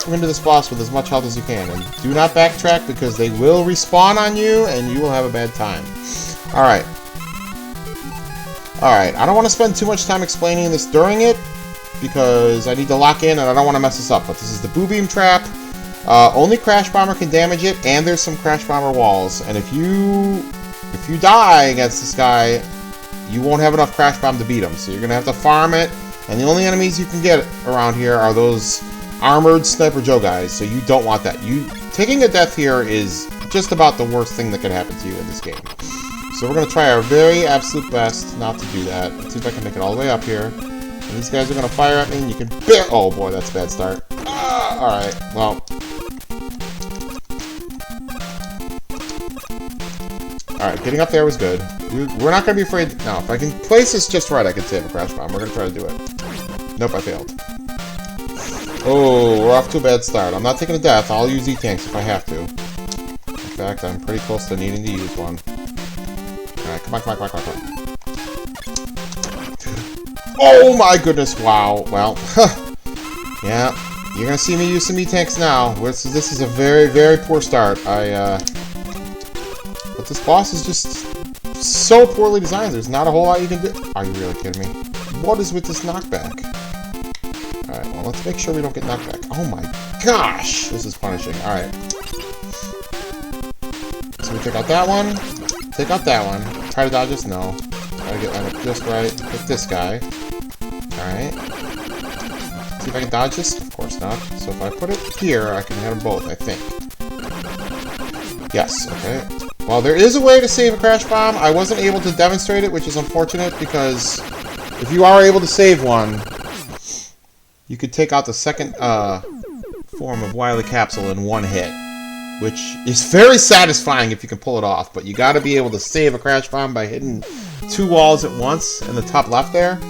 come into this boss with as much health as you can, and do not backtrack because they will respawn on you, and you will have a bad time. All right. I don't want to spend too much time explaining this during it because I need to lock in, and I don't want to mess this up. But this is the Boo Beam Trap. Only Crash Bomber can damage it, and there's some Crash Bomber walls. And if you die against this guy, you won't have enough Crash Bomb to beat him. So you're gonna have to farm it. And the only enemies you can get around here are those armored Sniper Joe guys. So you don't want that. Taking a death here is just about the worst thing that could happen to you in this game. So we're gonna try our very absolute best not to do that. Let's see if I can make it all the way up here. And these guys are gonna fire at me, and you can oh boy, that's a bad start. Alright, well. Alright, getting up there was good. We're not going to be afraid. Now, if I can place this just right, I can save a Crash Bomb. We're going to try to do it. Nope, I failed. Oh, we're off to a bad start. I'm not taking a death. I'll use E-Tanks if I have to. In fact, I'm pretty close to needing to use one. Alright, come on. Oh my goodness, wow. Well, yeah, you're going to see me use some E-Tanks now. This is a very, very poor start. But this boss is just so poorly designed. There's not a whole lot you can do. Are you really kidding me? What is with this knockback? Alright, well, let's make sure we don't get knocked back. Oh my gosh! This is punishing. Alright. So we take out that one. Take out that one. Try to dodge this? No. Try to get lined up just right. Hit this guy. Alright. See if I can dodge this? Of course not. So if I put it here, I can hit them both, I think. Yes, okay. Well, there is a way to save a Crash Bomb. I wasn't able to demonstrate it, which is unfortunate, because if you are able to save one, you could take out the second form of Wily Capsule in one hit, which is very satisfying if you can pull it off, but you gotta be able to save a Crash Bomb by hitting 2 walls at once in the top left there.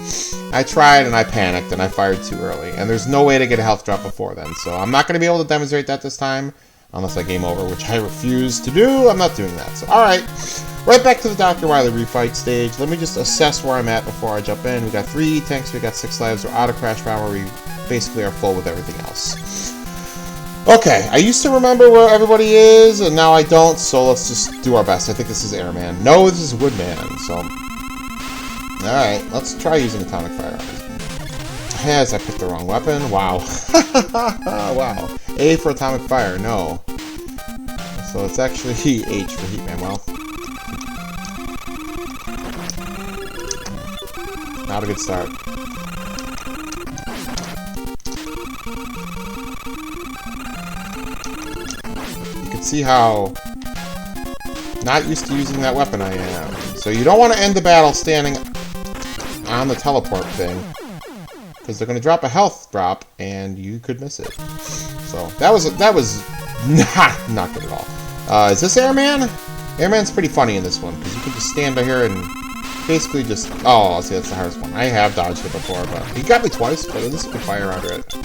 I tried and I panicked and I fired too early, and there's no way to get a health drop before then, so I'm not gonna be able to demonstrate that this time. Unless I game over, which I refuse to do. I'm not doing that. So, alright. Right back to the Dr. Wily refight stage. Let me just assess where I'm at before I jump in. We got 3 tanks, we got 6 lives. We're out of Crash Bomber. We basically are full with everything else. Okay, I used to remember where everybody is, and now I don't, so let's just do our best. I think this is Airman. No, this is Woodman, so... Alright, let's try using Atomic Fire. As I picked the wrong weapon. Wow. Wow. A for Atomic Fire, no. So it's actually H for Heatman. Well, not a good start. You can see how not used to using that weapon I am. So you don't want to end the battle standing on the teleport thing, because they're going to drop a health drop, and you could miss it. So that was not good at all. Is this Airman? Airman's pretty funny in this one, because you can just stand right here and basically just... Oh, see, that's the hardest one. I have dodged it before, but he got me twice, but at least you can fire under it.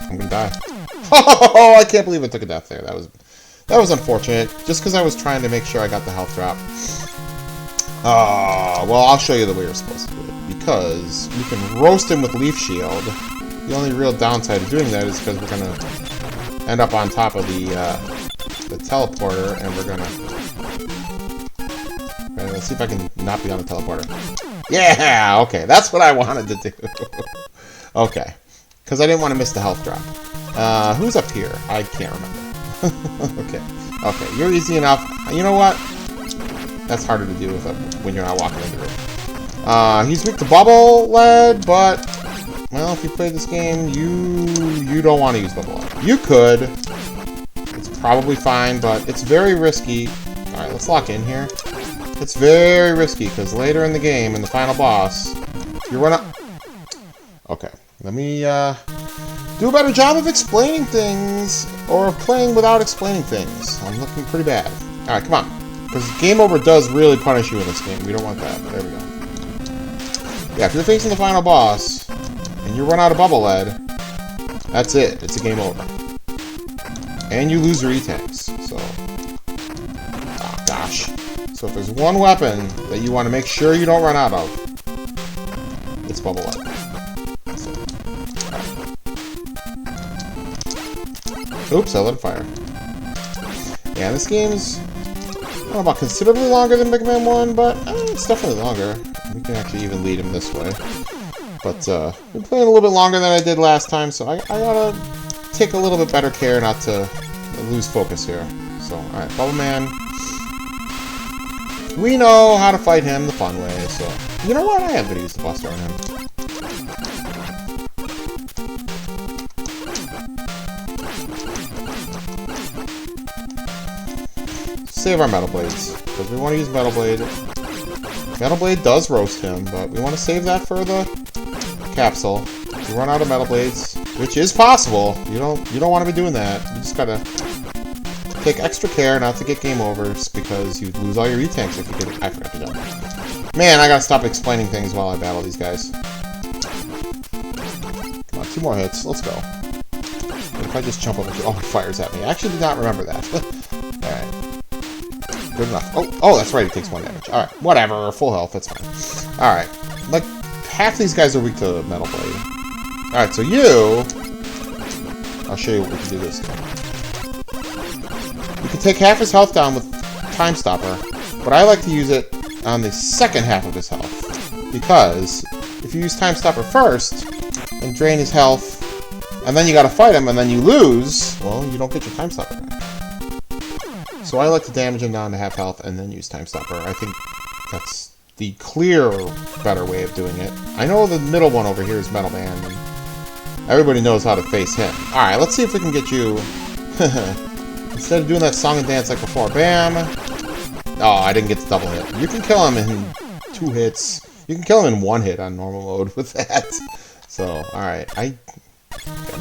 I'm gonna die. Oh, I can't believe I took a death there. That was unfortunate, just because I was trying to make sure I got the health drop. Well, I'll show you the way you're supposed to do it, because you can roast him with Leaf Shield. The only real downside of doing that is because we're going to end up on top of the teleporter, and we're going to... Let's see if I can not be on the teleporter. Yeah! Okay, that's what I wanted to do. Okay, because I didn't want to miss the health drop. Who's up here? I can't remember. Okay, you're easy enough. You know what? That's harder to do when you're not walking into it. He's weak to bubble lead, but well, if you play this game, you don't want to use bubble lead. You could. It's probably fine, but it's very risky. All right, let's lock in here. It's very risky because later in the game, in the final boss, you run up. Okay, let me do a better job of explaining things, or of playing without explaining things. I'm looking pretty bad. All right, come on, because game over does really punish you in this game. We don't want that. There we go. Yeah, if you're facing the final boss and you run out of bubble lead, that's it. It's a game over, and you lose your E-tanks. So, oh gosh. So if there's one weapon that you want to make sure you don't run out of, it's bubble lead. So, right. Oops, I let him fire. Yeah, this game's, I don't know about considerably longer than Mega Man 1, but it's definitely longer. We can actually even lead him this way. But I've been playing a little bit longer than I did last time, so I gotta take a little bit better care not to lose focus here. So, alright, Bubble Man. We know how to fight him the fun way, so... You know what? I am going to use the Buster on him. Save our Metal Blades, because we want to use Metal Blade. Metal Blade does roast him, but we want to save that for the capsule. If you run out of Metal Blades, which is possible, you don't want to be doing that. You just gotta take extra care not to get game overs, because you lose all your E-tanks if you get it. I forgot to jump. Man, I gotta stop explaining things while I battle these guys. Come on, 2 more hits. Let's go. What if I just jump over to... Oh, he fires at me. I actually did not remember that. Alright. Good enough. Oh, that's right. He takes 1 damage. Alright. Whatever. Full health. That's fine. Alright. Like, half these guys are weak to Metal Blade. Alright, so you... I'll show you what we can do this time. You can take half his health down with Time Stopper, but I like to use it on the second half of his health, because if you use Time Stopper first and drain his health, and then you gotta fight him, and then you lose, well, you don't get your Time Stopper back. So I like to damage him down to half health and then use Time Stopper. I think that's the clear, better way of doing it. I know the middle one over here is Metal Man, and everybody knows how to face him. Alright, let's see if we can get you... Instead of doing that song and dance like before, bam! Oh, I didn't get the double hit. You can kill him in 2 hits. You can kill him in 1 hit on normal mode with that. So, alright. I'm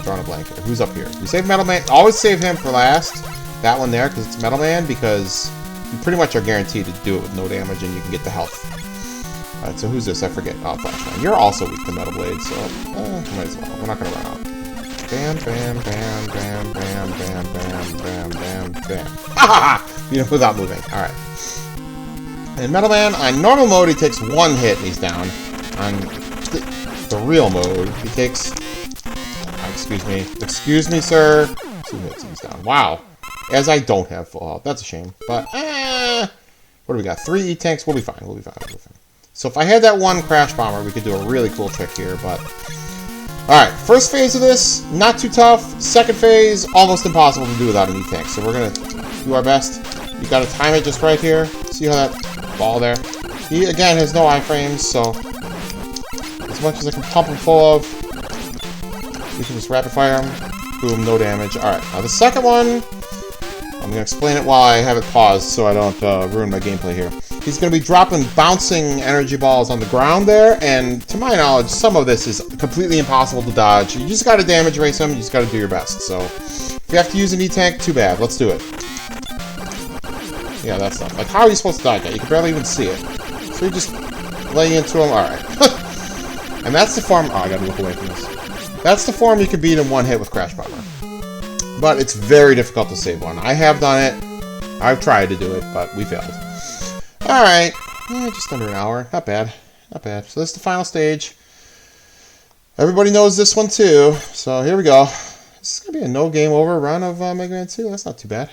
drawing a blank here. Who's up here? You save Metal Man. Always save him for last. That one there, because it's Metal Man, because you pretty much are guaranteed to do it with no damage, and you can get the health. Alright, so who's this? I forget. Oh, Flashman. You're also weak to Metal Blade, so might as well. We're not going to run out. Bam, bam, bam, bam, bam, bam, bam, bam, bam, bam. Ha ha ha! You know, without moving. Alright. And Metal Man, on normal mode, he takes 1 hit and he's down. On the real mode, he takes... excuse me. Excuse me, sir. 2 hits and he's down. Wow. As I don't have full health. That's a shame. But, what do we got? 3 E-tanks. We'll be fine. We'll be fine. We'll be fine. So if I had that 1 Crash Bomber, we could do a really cool trick here, but... Alright, first phase of this, not too tough. Second phase, almost impossible to do without an E-tank. So we're going to do our best. You got to time it just right here. See how that ball there? He, again, has no iframes, so... As much as I can pump him full of, we can just rapid fire him. Boom, no damage. Alright, now the second one... I'm going to explain it while I have it paused so I don't ruin my gameplay here. He's going to be dropping bouncing energy balls on the ground there, and to my knowledge, some of this is completely impossible to dodge. You just got to damage race him, you just got to do your best. So, if you have to use an E-tank, too bad. Let's do it. Yeah, that's not... Like, how are you supposed to dodge that? You can barely even see it. So you just lay into him. Alright. And that's the form... Oh, I got to look away from this. That's the form you can beat in 1 hit with Crash Bomber. But it's very difficult to save one. I have done it. I've tried to do it, but we failed. Alright. Just under an hour. Not bad. Not bad. So this is the final stage. Everybody knows this one too. So here we go. This is going to be a no game over run of Mega Man 2. That's not too bad.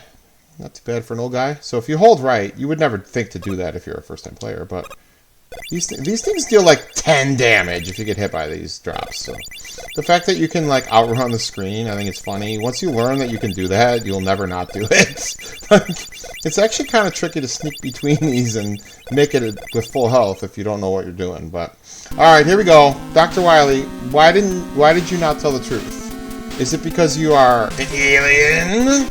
Not too bad for an old guy. So if you hold right, you would never think to do that if you're a first time player, but These things deal like 10 damage if you get hit by these drops. So the fact that you can like outrun the screen, I think it's funny. Once you learn that you can do that, you'll never not do it. It's actually kind of tricky to sneak between these and make it with full health if you don't know what you're doing. But all right, here we go. Dr. Wily, why did you not tell the truth? Is it because you are an alien?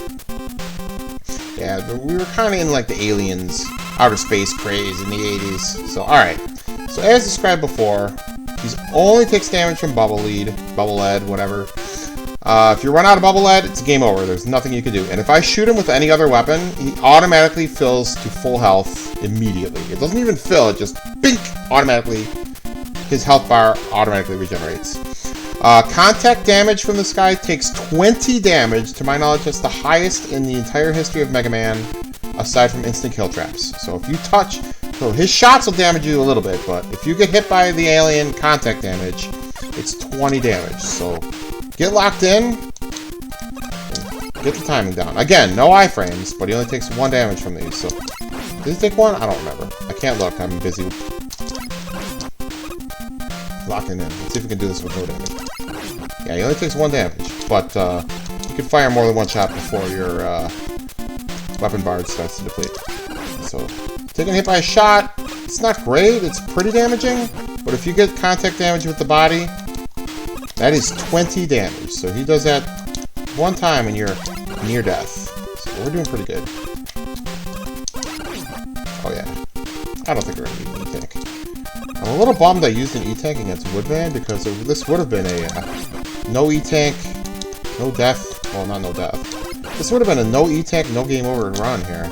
Yeah, we were kind of in like the aliens, outer space craze in the 80s. So, alright. So, as described before, he only takes damage from Bubble Lead, whatever. If you run out of Bubble Lead, it's game over. There's nothing you can do. And if I shoot him with any other weapon, he automatically fills to full health immediately. It doesn't even fill, it just, bink, automatically. His health bar automatically regenerates. Contact damage from this guy takes 20 damage. To my knowledge, that's the highest in the entire history of Mega Man, aside from instant kill traps. So if you touch... So his shots will damage you a little bit, but if you get hit by the alien contact damage, it's 20 damage. So get locked in. Get the timing down. Again, no iframes, but he only takes 1 damage from these. So did he take 1? I don't remember. I can't look. I'm busy locking in. Let's see if we can do this with no damage. Yeah, he only takes 1 damage, but you can fire more than 1 shot before your weapon bar starts to deplete. So, taking hit by a shot, it's not great, it's pretty damaging, but if you get contact damage with the body, that is 20 damage. So he does that 1 time and you're near death. So we're doing pretty good. Oh yeah. I don't think we're going to need an E-Tank. I'm a little bummed I used an E-Tank against Woodman, because this would have been a no E-Tank, no death. Well, not no death. This would have been a no E-Tank, no game over run here.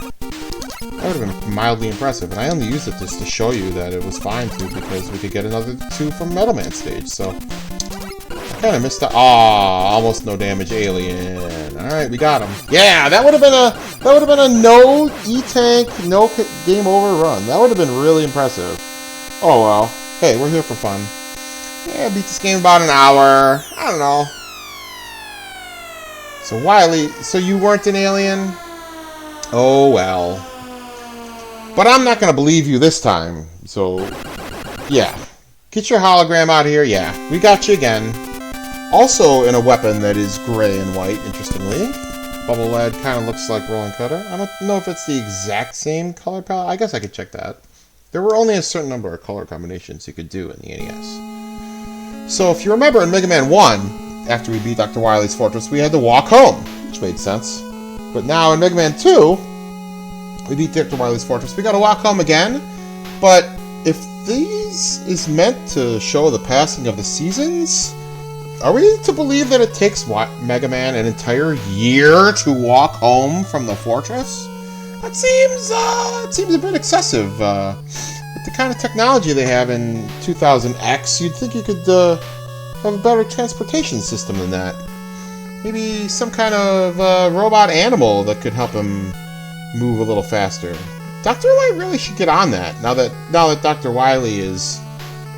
That would have been mildly impressive, and I only used it just to show you that it was fine too, because we could get another 2 from Metal Man stage. So I kind of missed the almost no damage alien. All right, we got him. Yeah, that would have been a no E-Tank, no game over run. That would have been really impressive. Oh well. Hey, we're here for fun. Yeah, beat this game in about an hour. I don't know. So Wily, so you weren't an alien? Oh well. But I'm not gonna believe you this time. So yeah. Get your hologram out of here. Yeah, we got you again. Also in a weapon that is gray and white, interestingly. Bubble Lead kind of looks like Rolling Cutter. I don't know if it's the exact same color palette. I guess I could check that. There were only a certain number of color combinations you could do in the NES. So if you remember in Mega Man 1, after we beat Dr. Wily's Fortress, we had to walk home, which made sense. But now in Mega Man 2, we beat Dr. Wily's Fortress, we gotta walk home again. But if these is meant to show the passing of the seasons, are we to believe that it takes Mega Man an entire year to walk home from the fortress? That seems a bit excessive. With the kind of technology they have in 2000X, you'd think you could have a better transportation system than that. Maybe some kind of robot animal that could help him move a little faster. Dr. Light really should get on that. Now that Dr. Wily is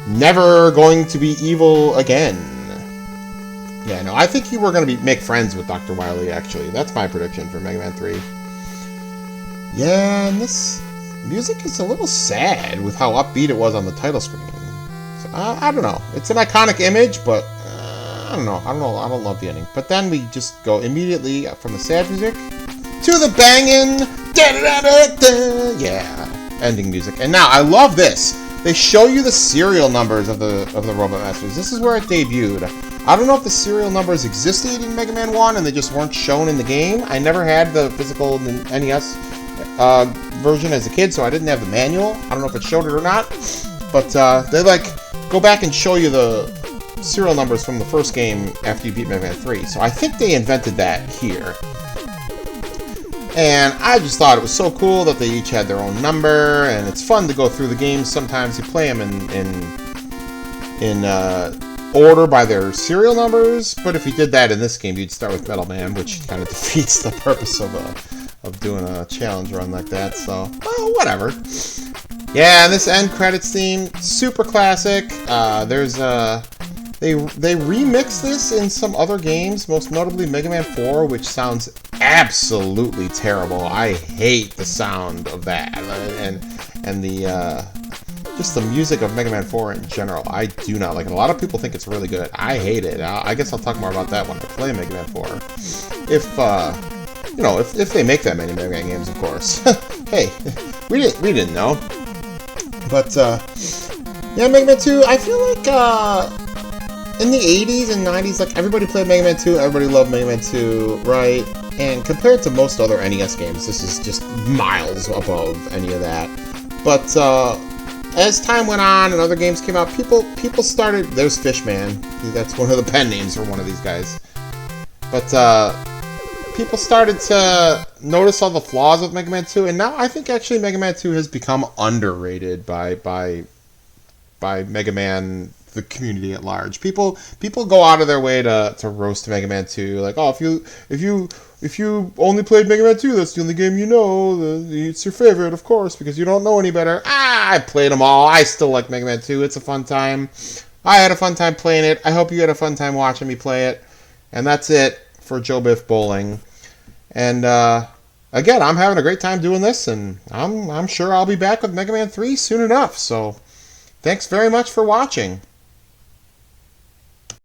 never going to be evil again. Yeah, no, I think you were going to make friends with Dr. Wily, actually. That's my prediction for Mega Man 3. Yeah, and this music is a little sad with how upbeat it was on the title screen. So, I don't know. It's an iconic image, but I don't know. I don't love the ending. But then we just go immediately from the sad music to the banging, yeah, ending music. And now I love this. They show you the serial numbers of the Robot Masters. This is where it debuted. I don't know if the serial numbers existed in Mega Man 1 and they just weren't shown in the game. I never had the physical NES version as a kid, so I didn't have the manual. I don't know if it showed it or not. But they go back and show you the serial numbers from the first game after you beat Mega Man 3. So I think they invented that here. And I just thought it was so cool that they each had their own number, and it's fun to go through the games. Sometimes you play them in order by their serial numbers, but if you did that in this game, you'd start with Metal Man, which kind of defeats the purpose of doing a challenge run like that. So, well, whatever. Yeah, this end credits theme, super classic. They remixed this in some other games, most notably Mega Man 4, which sounds absolutely terrible. I hate the sound of that, and the just the music of Mega Man 4 in general, I do not like it. A lot of people think it's really good. I hate it. I guess I'll talk more about that when I play Mega Man 4. If, you know, if they make that many Mega Man games, of course. Hey, we didn't know. But, yeah, Mega Man 2, I feel like, in the 80s and 90s, like, everybody played Mega Man 2, everybody loved Mega Man 2, right? And compared to most other NES games, this is just miles above any of that. But, as time went on and other games came out, people started... There's Fishman. That's one of the pen names for one of these guys. But, people started to notice all the flaws of Mega Man 2, and now I think actually Mega Man 2 has become underrated by Mega Man, the community at large. People go out of their way to roast Mega Man 2, like, oh, if you only played Mega Man 2, that's the only game you know. It's your favorite, of course, because you don't know any better. I played them all. I still like Mega Man 2. It's a fun time. I had a fun time playing it. I hope you had a fun time watching me play it. And that's it for Joe Biff Bowling. And again, I'm having a great time doing this, and I'm sure I'll be back with Mega Man 3 soon enough. So thanks very much for watching.